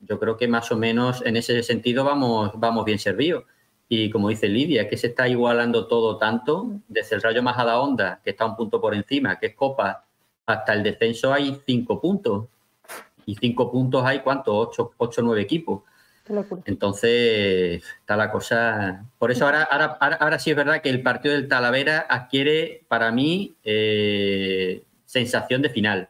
yo creo que más o menos en ese sentido vamos bien servidos. Y como dice Lidia, es que se está igualando todo tanto, desde el Rayo Majadahonda, que está un punto por encima, que es Copa, hasta el descenso hay 5 puntos. Y 5 puntos hay, ¿cuántos? 8 o 9 equipos. Qué locura. Entonces, está la cosa... Por eso ahora sí es verdad que el partido del Talavera adquiere, para mí, sensación de final.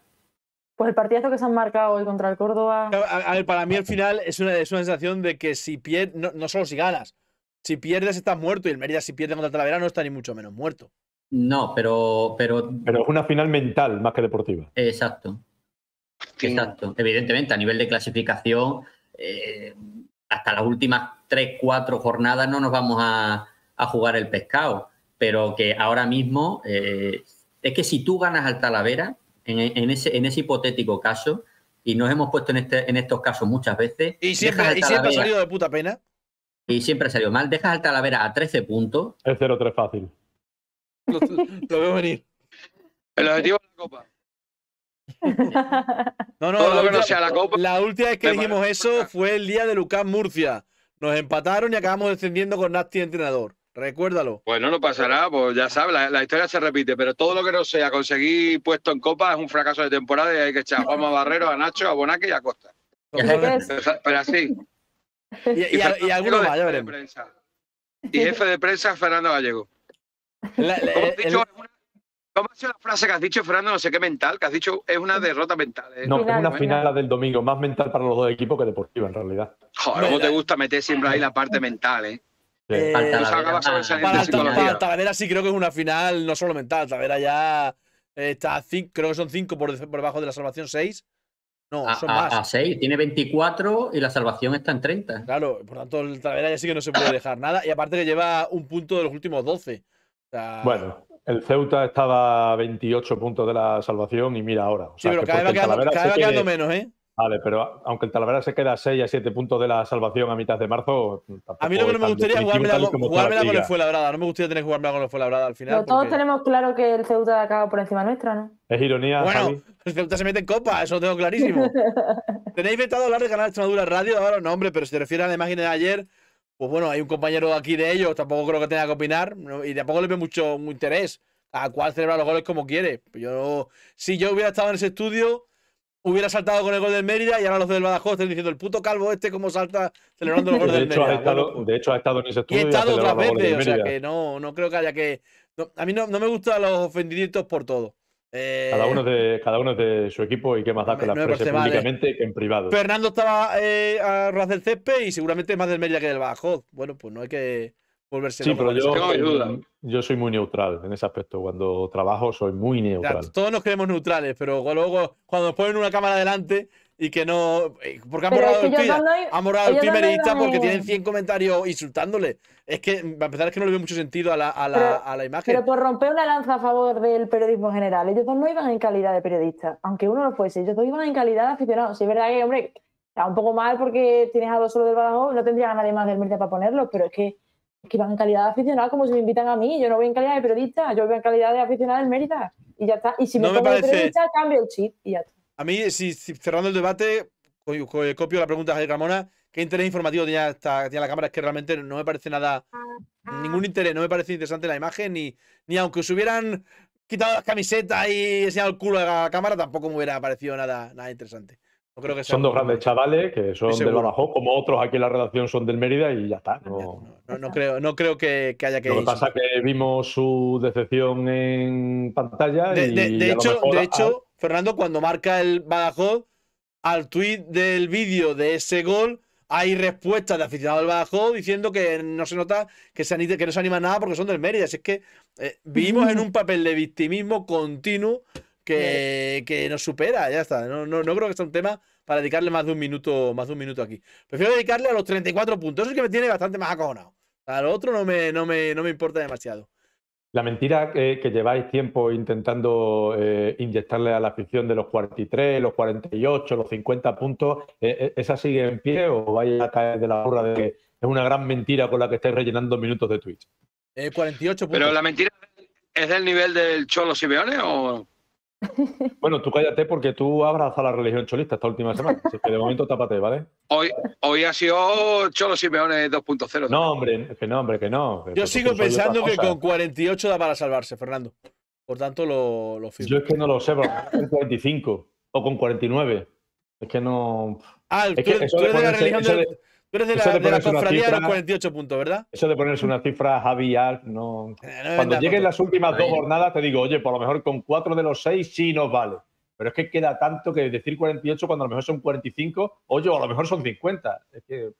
Pues el partidazo que se han marcado hoy contra el Córdoba. A ver, para mí al final es una sensación de que si pierdes, no solo si ganas, si pierdes estás muerto y el Mérida si pierde contra el Talavera no está ni mucho menos muerto. No, pero... Pero es una final mental más que deportiva. Exacto. Exacto. Evidentemente, a nivel de clasificación, hasta las últimas 3-4 jornadas no nos vamos a jugar el pescado. Pero que ahora mismo, es que si tú ganas al Talavera, en ese hipotético caso, y nos hemos puesto en estos casos muchas veces. Y siempre ha salido de puta pena. Y siempre ha salido mal. Dejas al Talavera a 13 puntos. Es 0-3 fácil. Lo veo venir. El objetivo es la Copa. No, Todo lo que no sea la Copa. La última vez que Me dijimos parece eso fue el día de Lucas Murcia. Nos empataron y acabamos descendiendo con Nasti de entrenador. Recuérdalo. Bueno, no pasará, pues ya sabes, la historia se repite, pero todo lo que no sea conseguir puesto en Copa es un fracaso de temporada y hay que echar a Juanma Barrero, a Nacho, a Bonaque y a Costa. Pero así. Y alguno más, ya jefe de veremos. prensa. Y jefe de prensa, Fernando Gallego. ¿Cómo ha sido la frase que has dicho, Fernando? No sé qué mental, que has dicho es una derrota mental. No, es una final del domingo, más mental para los dos equipos que deportiva, en realidad. Joder, ¿cómo te gusta meter siempre ahí la parte mental, Sí. Para Talavera sí creo que es una final no solo mental. Talavera ya está, creo que son 5 por debajo de la salvación, 6. No, son más. A 6, tiene 24 y la salvación está en 30. Claro, por tanto el Talavera ya sí que no se puede dejar nada. Y aparte que lleva un punto de los últimos 12. O sea, bueno, el Ceuta estaba a 28 puntos de la salvación y mira ahora. O sea, sí, pero cada vez va quedando menos, ¿eh? Vale, pero aunque el Talavera se queda a 6 a 7 puntos de la salvación a mitad de marzo... A mí lo que no me gustaría es jugármela con el Fuenlabrada. No me gustaría tener que jugármela con el Fuenlabrada al final. Pero todos tenemos claro que el Ceuta ha acabado por encima nuestra, ¿no? Es ironía, bueno, Javi. El Ceuta se mete en Copa, eso lo tengo clarísimo. ¿Tenéis inventado hablar de Canal Extremadura Radio? Ahora no, hombre, pero si te refieres a la imagen de ayer, pues bueno, hay un compañero aquí de ellos, tampoco creo que tenga que opinar, y tampoco le veo mucho interés. A cual celebra los goles como quiere. Si yo hubiera estado en ese estudio, hubiera saltado con el gol del Mérida y ahora los del Badajoz están diciendo el puto calvo este cómo salta celebrando los goles del Mérida. De hecho, ha estado en ese estudio. Y he estado otras veces, o sea que no creo que haya que... No, a mí no me gustan los ofendiditos por todo. Cada uno es de su equipo y qué más da que la exprese públicamente que en privado. Fernando estaba a ras del césped y seguramente más del Mérida que del Badajoz. Bueno, pues no hay que volverse sí, loco. pero yo soy muy neutral en ese aspecto. Cuando trabajo soy muy neutral. Ya, todos nos creemos neutrales, pero luego cuando nos ponen una cámara delante y que no... Porque han borrado el tweet, han borrado el tweet meridista porque tienen 100 comentarios insultándole. Es que, a empezar, es que no le veo mucho sentido a la imagen. Pero por romper una lanza a favor del periodismo en general, ellos dos no iban en calidad de periodistas, aunque uno lo fuese, ellos dos iban en calidad de aficionados. Sí, es verdad que, hombre, está un poco mal porque tienes a dos solo del Badajoz, no tendría a nadie más del Mérida para ponerlo, pero es que van en calidad de aficionado como si me invitan a mí. Yo no voy en calidad de periodista, yo voy en calidad de aficionado del Mérida. Y ya está. Y si me pongo de periodista, cambio el chip y ya está. A mí, si cerrando el debate, copio la pregunta de Javier Carmona, ¿qué interés informativo tenía la cámara? Es que realmente no me parece nada, ningún interés, no me parece interesante la imagen, ni aunque se hubieran quitado las camisetas y enseñado el culo a la cámara, tampoco me hubiera parecido nada interesante. No creo que son dos grandes chavales que son del Badajoz, como otros aquí en la redacción son del Mérida y ya está. No creo que haya que... Lo que pasa es que vimos su decepción en pantalla. De hecho, Fernando, cuando marca el Badajoz, al tuit del vídeo de ese gol, hay respuestas de aficionados del Badajoz diciendo que no se nota que no se animan nada porque son del Mérida. Así es que vivimos en un papel de victimismo continuo que nos supera, ya está. No creo que sea un tema para dedicarle más de un minuto aquí. Prefiero dedicarle a los 34 puntos. Eso es que me tiene bastante más acojonado. A lo otro no me importa demasiado. La mentira que lleváis tiempo intentando inyectarle a la afición de los 43, los 48, los 50 puntos, ¿esa sigue en pie o vais a caer de la burra de que es una gran mentira con la que estáis rellenando minutos de Twitch? 48 puntos. ¿Pero la mentira es del nivel del Cholo Simeone o...? Bueno, tú cállate porque tú abrazas la religión cholista esta última semana. Así que de momento tápate, ¿vale? Hoy ha sido Cholo Simeone 2.0. No, hombre, que no. Yo sigo pensando que con 48 da para salvarse, Fernando. Por tanto, lo firmo. Yo es que no lo sé, pero con 45 o con 49. Es que no. Ah, Es que tú eso eres de la ponerse- religión eso de, de- tú eres de eso la, de de la ponerse una cofradía de los cifra- 48 puntos, ¿verdad? Eso de ponerse una cifra, Javi, Alf, no. No me Cuando vendas lleguen con las últimas Está 2 bien. jornadas, te digo, oye, por lo mejor con 4 de los 6 sí nos vale. Pero es que queda tanto que decir 48 cuando a lo mejor son 45, oye, o a lo mejor son 50. Es que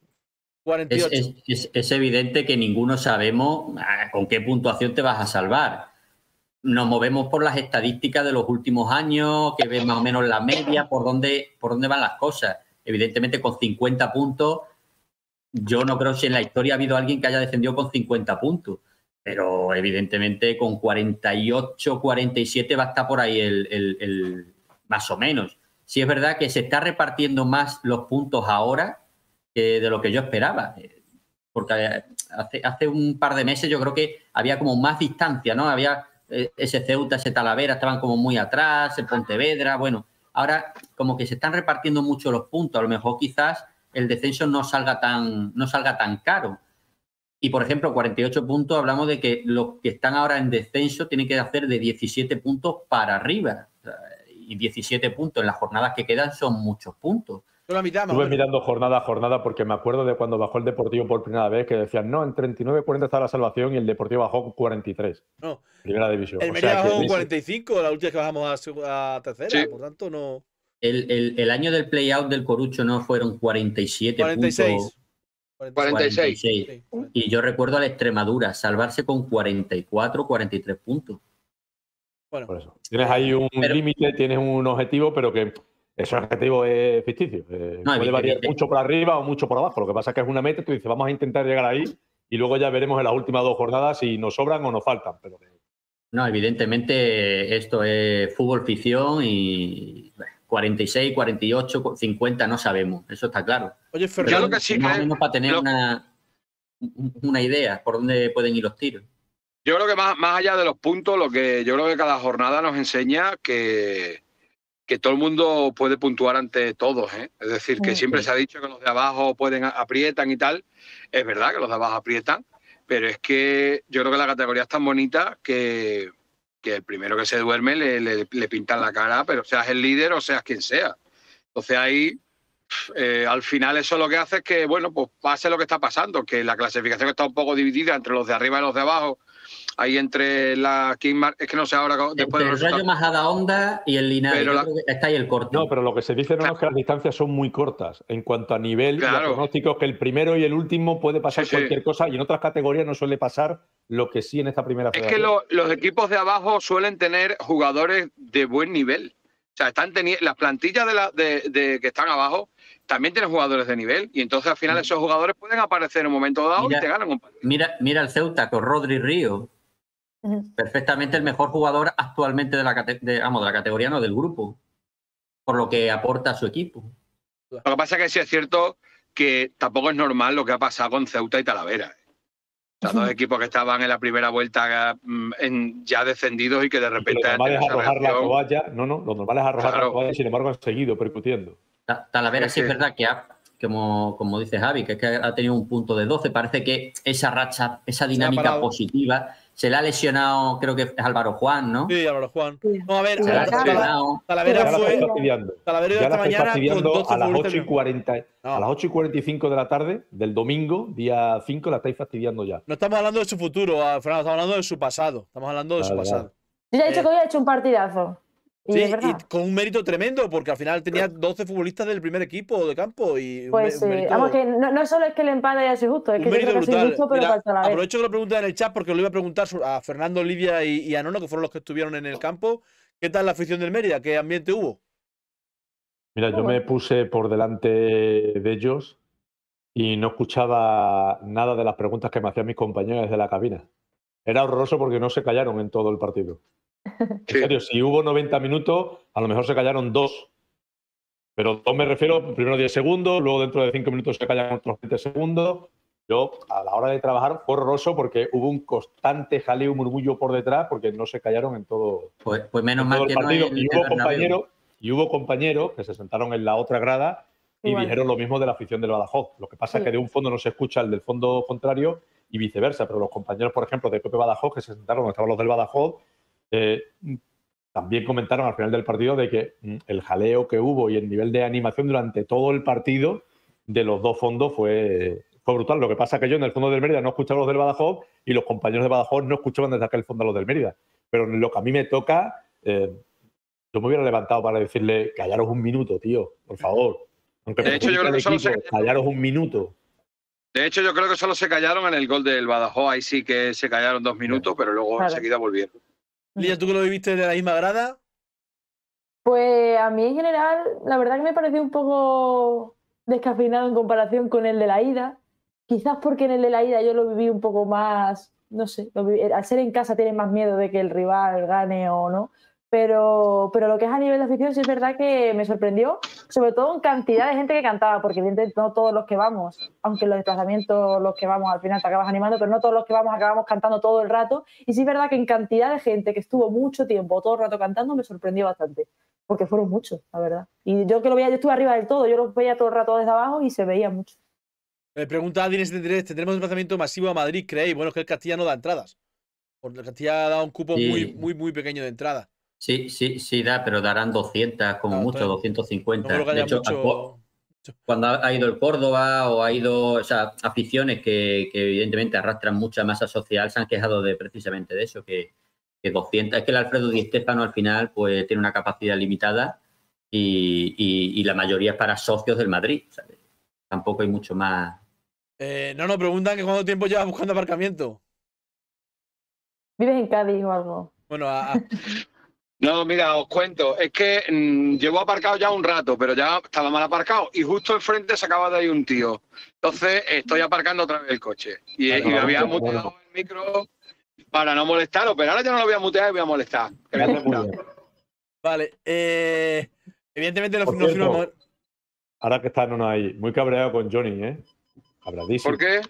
48. Es evidente que ninguno sabemos con qué puntuación te vas a salvar. Nos movemos por las estadísticas de los últimos años, que ves más o menos la media, por dónde van las cosas. Evidentemente, con 50 puntos, yo no creo si en la historia ha habido alguien que haya defendido con 50 puntos. Pero evidentemente con 48, 47 va a estar por ahí el más o menos. Sí es verdad que se está repartiendo más los puntos ahora que de lo que yo esperaba. Porque hace un par de meses yo creo que había como más distancia, ¿no? Había ese Ceuta, ese Talavera, estaban como muy atrás, el Pontevedra, bueno. Ahora como que se están repartiendo mucho los puntos. A lo mejor quizás el descenso no salga tan caro. Y, por ejemplo, 48 puntos, hablamos de que los que están ahora en descenso tienen que hacer de 17 puntos para arriba. Y 17 puntos en las jornadas que quedan son muchos puntos. Son la mitad, más o estuve menos. mirando jornada a jornada porque me acuerdo de cuando bajó el Deportivo por primera vez que decían, no, en 39-40 está la salvación y el Deportivo bajó con 43. No. Primera división. El O Mérida sea que bajó en ese- 45, la última que bajamos a tercera, Sí. por tanto no. El año del play-out del Corucho no fueron 47 46. puntos. 46. Sí. Y yo recuerdo a la Extremadura salvarse con 44, 43 puntos. Bueno, Por eso. Tienes ahí un Pero- límite, tienes un objetivo, pero que ese objetivo es ficticio. No, Puede variar evidente. mucho por arriba o mucho por abajo. Lo que pasa es que es una meta, tú dices, vamos a intentar llegar ahí y luego ya veremos en las últimas 2 jornadas si nos sobran o nos faltan. Pero No, evidentemente esto es fútbol ficción y 46, 48, 50 no sabemos, eso está claro. oye, Yo Fernando, lo que sí Más o que- menos para tener lo- una idea por dónde pueden ir los tiros. Yo creo que más allá de los puntos, lo que yo creo que cada jornada nos enseña que todo el mundo puede puntuar ante todos, ¿eh? Es decir, que siempre se ha dicho que los de abajo aprietan y tal. Es verdad que los de abajo aprietan, pero es que yo creo que la categoría es tan bonita que el primero que se duerme le pintan la cara, pero seas el líder o seas quien sea. Entonces ahí, al final eso lo que hace es que, bueno, pues pase lo que está pasando, que la clasificación está un poco dividida entre los de arriba y los de abajo. Ahí entre la Kingmark, es que no sé ahora después Entre de el los Rayo resultados. Majadahonda y el Linares, Pero yo la- creo que está ahí el corte. no, pero lo que se dice no es que las distancias son muy cortas. En cuanto a nivel y a Claro. pronósticos, que el primero y el último puede pasar Sí, sí. cualquier cosa y en otras categorías no suele pasar lo que sí en esta primera Es que federación. los equipos de abajo suelen tener jugadores de buen nivel. O sea, las plantillas de que están abajo también tienen jugadores de nivel. Y entonces al final esos jugadores pueden aparecer en un momento dado Mira. y te ganan un partido. Mira el Ceuta con Rodri Río, Ujú. perfectamente el mejor jugador actualmente de la categoría, no del grupo, por lo que aporta a su equipo. Lo que pasa es que sí es cierto que tampoco es normal lo que ha pasado con Ceuta y Talavera. O sea, dos equipos que estaban en la primera vuelta ya descendidos y que de Y que repente lo normal han es tenido esa arrojar la reacción. toalla. No, lo normal es arrojar Claro. la toalla y sin embargo han seguido percutiendo. Talavera Sí, sí es sí. verdad que como dice Javi, que es que ha tenido un punto de 12. Parece que esa racha, esa dinámica parado. positiva, se le ha lesionado, creo que es Álvaro Juan, ¿no? Sí, Álvaro Juan. Sí. No, a ver, Sí, Se le ha Talavera. lesionado. Talavera Ya la fue. estáis fastidiando. Talavera Ya la esta estáis mañana con fastidiando 12 a las futbolistas. 8:40. No. A las 8:45 de la tarde del domingo, día 5, la estáis fastidiando ya. No estamos hablando de su futuro, Fernando, estamos hablando de su pasado. Estamos hablando de su Vale, pasado. vale. Yo ya he dicho que hoy ha hecho un partidazo. Y Sí, es y verdad. con un mérito tremendo, porque al final tenía 12 futbolistas del primer equipo de campo y un Pues mérito, vamos, que no solo es que el empate haya sido justo, es un que yo mérito creo que ha sido brutal. justo, pero Mira, falta la vez. aprovecho que lo preguntan en el chat porque lo iba a preguntar a Fernando, Lidia y a Nono, que fueron los que estuvieron en el campo. ¿Qué tal la afición del Mérida? ¿Qué ambiente hubo? Mira, yo me puse por delante de ellos y no escuchaba nada de las preguntas que me hacían mis compañeros desde la cabina. Era horroroso porque no se callaron en todo el partido. En Sí. serio, si hubo 90 minutos, a lo mejor se callaron 2. Pero 2 me refiero, primero 10 segundos, luego dentro de 5 minutos se callan otros 20 segundos. Yo, a la hora de trabajar, fue horroroso porque hubo un constante jaleo, murmullo por detrás, porque no se callaron en todo, Pues menos en mal todo el que no hay partido. en Y el Bernabéu. hubo compañeros que se sentaron en la otra grada y Igual. dijeron lo mismo de la afición del Badajoz. Lo que pasa es que Sí. de un fondo no se escucha el del fondo contrario y viceversa. Pero los compañeros, por ejemplo, de Pepe Badajoz, que se sentaron donde estaban los del Badajoz, También comentaron al final del partido de que el jaleo que hubo y el nivel de animación durante todo el partido de los dos fondos fue brutal. Lo que pasa es que yo en el fondo del Mérida no escuchaba los del Badajoz y los compañeros de Badajoz no escuchaban desde aquel fondo a los del Mérida. Pero en lo que a mí me toca, yo me hubiera levantado para decirle, callaros un minuto, tío, por favor. Aunque de hecho, yo creo que solo callaros un minuto. De hecho, yo creo que solo se callaron en el gol del Badajoz. Ahí sí que se callaron 2 minutos, pero luego enseguida volvieron. Lía, ¿tú que lo viviste de la misma grada? Pues a mí en general, la verdad que me pareció un poco descafeinado en comparación con el de la ida. Quizás porque en el de la ida yo lo viví un poco más, no sé, al ser en casa tienes más miedo de que el rival gane o no. Pero lo que es a nivel de afición sí es verdad que me sorprendió, sobre todo en cantidad de gente que cantaba, porque evidentemente no todos los que vamos, aunque en los desplazamientos los que vamos al final te acabas animando, pero no todos los que vamos acabamos cantando todo el rato. Y sí es verdad que en cantidad de gente que estuvo mucho tiempo, todo el rato cantando, me sorprendió bastante, porque fueron muchos, la verdad. Y yo que lo veía, yo estuve arriba del todo, yo los veía todo el rato desde abajo y se veía mucho. Pregunta Adin73, ¿tendremos desplazamiento masivo a Madrid, creéis? Bueno, es que el Castilla no da entradas. Porque el Castilla ha dado un cupo muy pequeño de entrada. Sí da, pero darán 200 como mucho, 250. No creo que haya de hecho, mucho... cuando ha ido el Córdoba o ha ido, o sea, aficiones que evidentemente arrastran mucha masa social, se han quejado precisamente de eso, que 200. Es que el Alfredo Di Stéfano al final pues tiene una capacidad limitada y la mayoría es para socios del Madrid. O sea, tampoco hay mucho más. No, preguntan que cuánto tiempo llevas buscando aparcamiento. ¿Vives en Cádiz o algo? Bueno, No, mira, os cuento. Es que llevo aparcado ya un rato, pero ya estaba mal aparcado. Y justo enfrente se acaba de ir un tío. Entonces estoy aparcando otra vez el coche. Y me había muteado el micro para no molestarlo, pero ahora ya no lo voy a mutear y voy a molestar. Vale. Evidentemente no cierto, firmamos. Ahora que están ahí, muy cabreado con Johnny, ¿eh? Cabradísimo. ¿Por qué?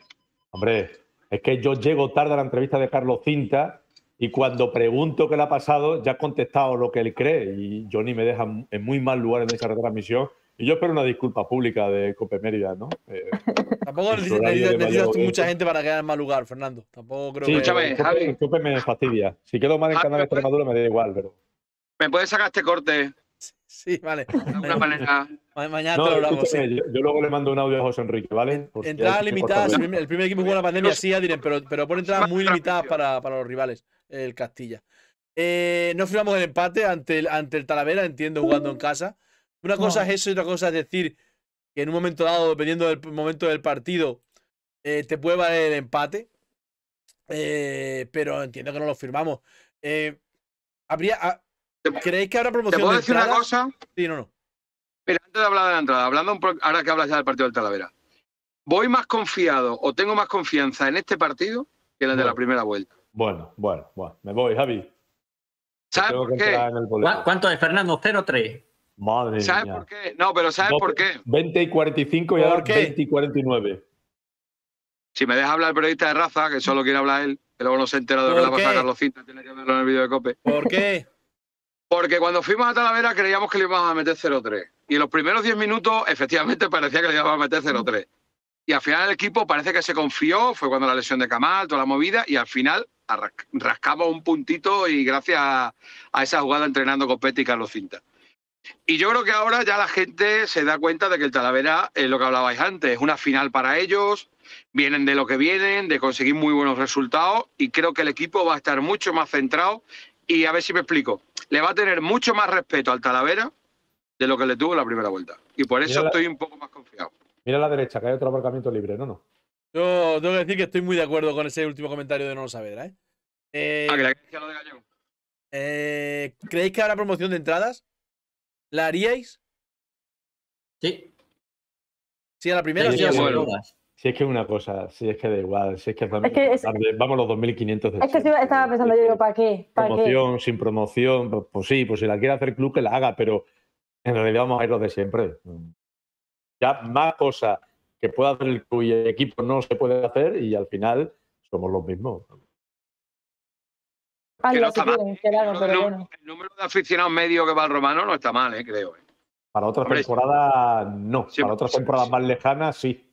Hombre, es que yo llego tarde a la entrevista de Carlos Cinta y cuando pregunto qué le ha pasado, ya ha contestado lo que él cree y Johnny me deja en muy mal lugar en esa retransmisión. Y yo espero una disculpa pública de Cope Mérida, ¿no? Tampoco necesitas mucha gente para quedar en mal lugar, Fernando. Tampoco creo que... Escúchame, Javi. Cope me fastidia. Si quedo mal en Canal Extremadura me da igual, pero... ¿Me puedes sacar este corte? Sí, vale. De alguna manera. Mañana te lo hablamos. Sí. Yo luego le mando un audio a José Enrique, ¿vale? Entradas limitadas. El primer equipo jugó la pandemia, sí, diré, pero pone entradas muy limitadas para los rivales, el Castilla. No firmamos el empate ante el Talavera, entiendo, jugando en casa. Una cosa es eso y otra cosa es decir que en un momento dado, dependiendo del momento del partido, te puede valer el empate. Pero entiendo que no lo firmamos. ¿Creéis que habrá promoción? ¿Te puedo decir una cosa? Sí, no. Mira, antes de hablar de la entrada, ahora que hablas ya del partido del Talavera, voy más confiado o tengo más confianza en este partido que en el de la primera vuelta. Bueno, me voy, Javi. ¿Sabes por qué? ¿Cuánto es, Fernando? 0-3. Madre mía. ¿Sabes por qué? No, pero ¿sabes por qué? 20 y 45 y ahora 20 y 49. Si me deja hablar el periodista de raza, que solo quiere hablar él, que luego no se entera de lo que le ha pasado a Carlos Cinta, tiene que verlo en el vídeo de Cope. ¿Por qué? Porque cuando fuimos a Talavera creíamos que le íbamos a meter 0-3. Y en los primeros 10 minutos, efectivamente, parecía que le íbamos a meter 0-3. Y al final el equipo parece que se confió, fue cuando la lesión de Kamal, toda la movida, y al final rascamos un puntito y gracias a esa jugada entrenando con Peti y Carlos Cinta. Y yo creo que ahora ya la gente se da cuenta de que el Talavera es lo que hablabais antes, es una final para ellos, vienen de lo que vienen, de conseguir muy buenos resultados, y creo que el equipo va a estar mucho más centrado. Y a ver si me explico, le va a tener mucho más respeto al Talavera de lo que le tuvo en la primera vuelta. Y por eso estoy un poco más confiado. Mira a la derecha, que hay otro aparcamiento libre, ¿no? Yo tengo que decir que estoy muy de acuerdo con ese último comentario de No Lo Saavedra, que la que lo de Gallón. ¿Creéis que habrá promoción de entradas? ¿La haríais? Sí. ¿Sí a la primera? Sí, a la segunda. Si es que es una cosa, si es que da igual, si es que vamos los 2.500 de Es que estaba pensando yo, ¿para qué? Promoción, sin promoción, pues sí, pues si la quiere hacer club que la haga, pero en realidad vamos a ir los de siempre. Ya más cosas que pueda hacer el club y el equipo no se puede hacer y al final somos los mismos. Que no está mal. El número de aficionados medio que va al Romano no está mal, creo. Para otras temporadas no, para otras temporadas más lejanas sí.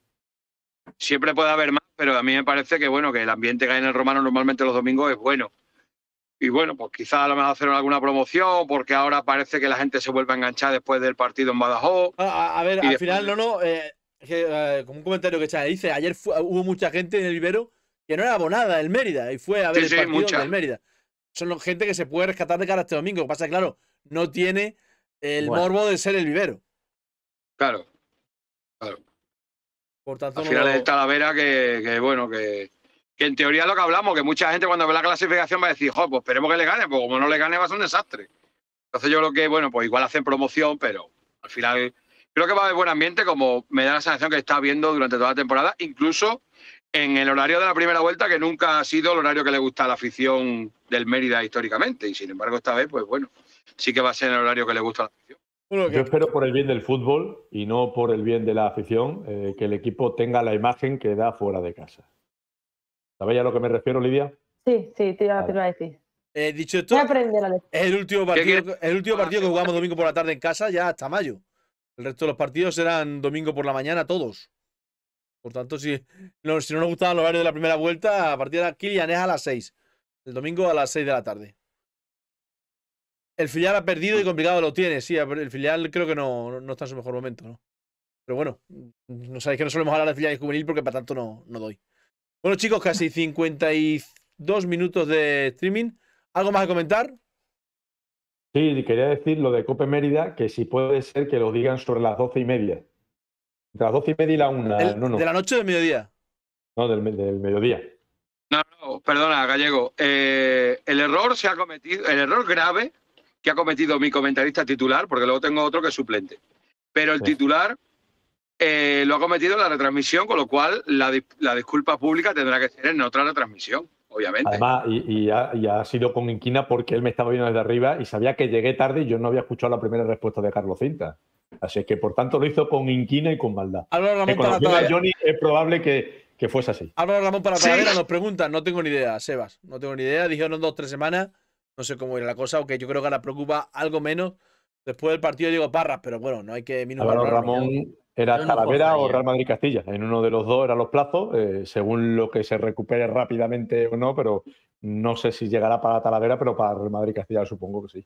Siempre puede haber más, pero a mí me parece que bueno, que el ambiente que hay en el Romano normalmente los domingos es bueno. Y bueno, pues quizás a lo mejor hacer alguna promoción, porque ahora parece que la gente se vuelve a enganchar después del partido en Badajoz. A ver, Y al después final, como un comentario que dice, ayer hubo mucha gente en el vivero que no era abonada el Mérida y fue a ver Sí, el partido mucha. del Mérida. Son gente que se puede rescatar de cara a este domingo. Lo que pasa es que, claro, no tiene el morbo de ser el vivero. Claro. Por tanto, Al final es el Talavera que en teoría es lo que hablamos, que mucha gente cuando ve la clasificación va a decir, joder, pues esperemos que le gane, pues como no le gane va a ser un desastre. Entonces yo creo que, bueno, pues igual hacen promoción, pero al final creo que va a haber buen ambiente, como me da la sensación que está habiendo durante toda la temporada, incluso en el horario de la primera vuelta, que nunca ha sido el horario que le gusta a la afición del Mérida históricamente, y sin embargo esta vez, pues bueno, sí que va a ser el horario que le gusta a la afición. Yo espero por el bien del fútbol y no por el bien de la afición, que el equipo tenga la imagen que da fuera de casa. ¿Sabéis a lo que me refiero, Lidia? Sí, te iba a decir. Dicho esto, Voy a aprender a leer. es el último partido que jugamos domingo por la tarde en casa ya hasta mayo. El resto de los partidos eran domingo por la mañana todos. Por tanto, si no nos gustaban los horarios de la primera vuelta, a partir de aquí ya es a las 6. El domingo a las 6 de la tarde. El filial ha perdido y complicado lo tiene. Sí, el filial creo que no está en su mejor momento, ¿no? Pero bueno, no sabéis que no solemos hablar de filial y juvenil porque para tanto no doy. Bueno, chicos, casi 52 minutos de streaming. ¿Algo más a comentar? Sí, quería decir lo de Cope Mérida, que si puede ser que lo digan sobre las 12:30. Entre las 12:30 y la 1. ¿De la noche o del mediodía? No, del mediodía. No, perdona, Gallego. El error grave que ha cometido mi comentarista titular, porque luego tengo otro que es suplente. Pero el titular lo ha cometido en la retransmisión, con lo cual la disculpa pública tendrá que ser en otra retransmisión, obviamente. Además, y ha sido con inquina porque él me estaba viendo desde arriba y sabía que llegué tarde y yo no había escuchado la primera respuesta de Carlos Cinta. Así que, por tanto, lo hizo con inquina y con maldad. Álvaro Ramón para Talavera. Johnny, es probable que fuese así. Álvaro Ramón para Talavera nos pregunta, no tengo ni idea, Sebas, no tengo ni idea. Dijeron 2 o 3 semanas, no sé cómo era la cosa, aunque yo creo que ahora preocupa algo menos. Después del partido digo Parras, pero bueno, no hay que minimizar. Álvaro Ramón era Talavera o Real Madrid Castilla. En uno de los dos eran los plazos, según lo que se recupere rápidamente o no, pero no sé si llegará para Talavera, pero para Real Madrid Castilla supongo que sí.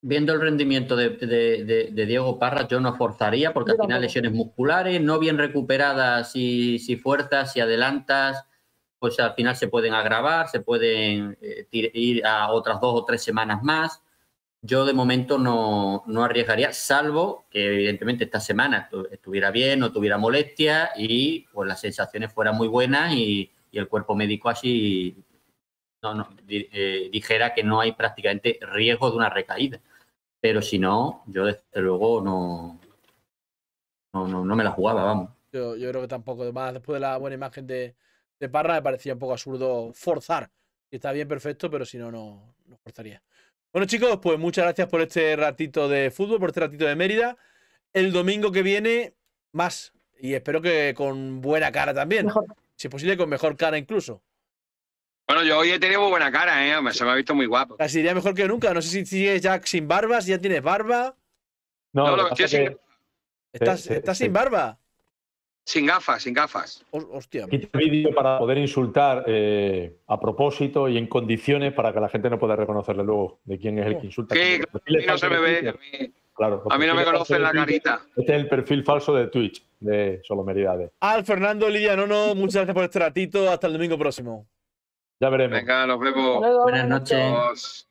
Viendo el rendimiento de Diego Parras, yo no forzaría, porque al final lesiones musculares, no bien recuperadas, si fuerzas, si adelantas, pues al final se pueden agravar, se pueden ir a otras 2 o 3 semanas más. Yo de momento no arriesgaría, salvo que evidentemente esta semana estuviera bien, no tuviera molestia y pues las sensaciones fueran muy buenas y el cuerpo médico así dijera que no hay prácticamente riesgo de una recaída. Pero si no, yo desde luego no me la jugaba, vamos. Yo creo que tampoco. Además, después de la buena imagen de Parra, me parecía un poco absurdo forzar. Y está bien, perfecto, pero si no forzaría. Bueno, chicos, pues muchas gracias por este ratito de fútbol, por este ratito de Mérida. El domingo que viene, más. Y espero que con buena cara también. Mejor. Si es posible, con mejor cara incluso. Bueno, yo hoy he tenido muy buena cara, ¿eh? Se me ha visto muy guapo. Casi iría mejor que nunca. No sé si sigues ya sin barba, si ya tienes barba. No, lo que estoy ¿Estás sin barba? Sin gafas. Hostia. Quita el vídeo para poder insultar a propósito y en condiciones para que la gente no pueda reconocerle luego de quién es el que insulta. Sí, claro, a mí no se me ve. Claro, a mí no me conocen la carita. Este es el perfil falso de Twitch de Solo Mérida. Al Fernando, Lidia, muchas gracias por este ratito. Hasta el domingo próximo. Ya veremos. Venga, nos vemos. Buenas noches.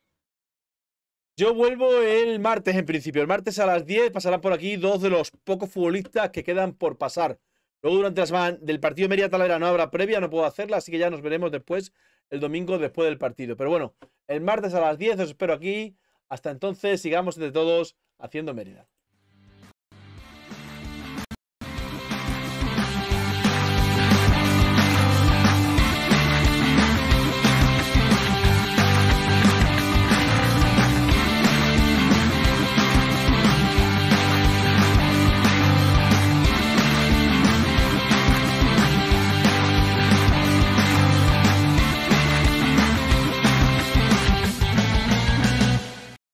Yo vuelvo el martes, en principio. El martes a las 10 pasarán por aquí 2 de los pocos futbolistas que quedan por pasar. Luego, durante la semana del partido Mérida Talavera no habrá previa, no puedo hacerla, así que ya nos veremos después, el domingo después del partido. Pero bueno, el martes a las 10 os espero aquí. Hasta entonces, sigamos entre todos haciendo Mérida.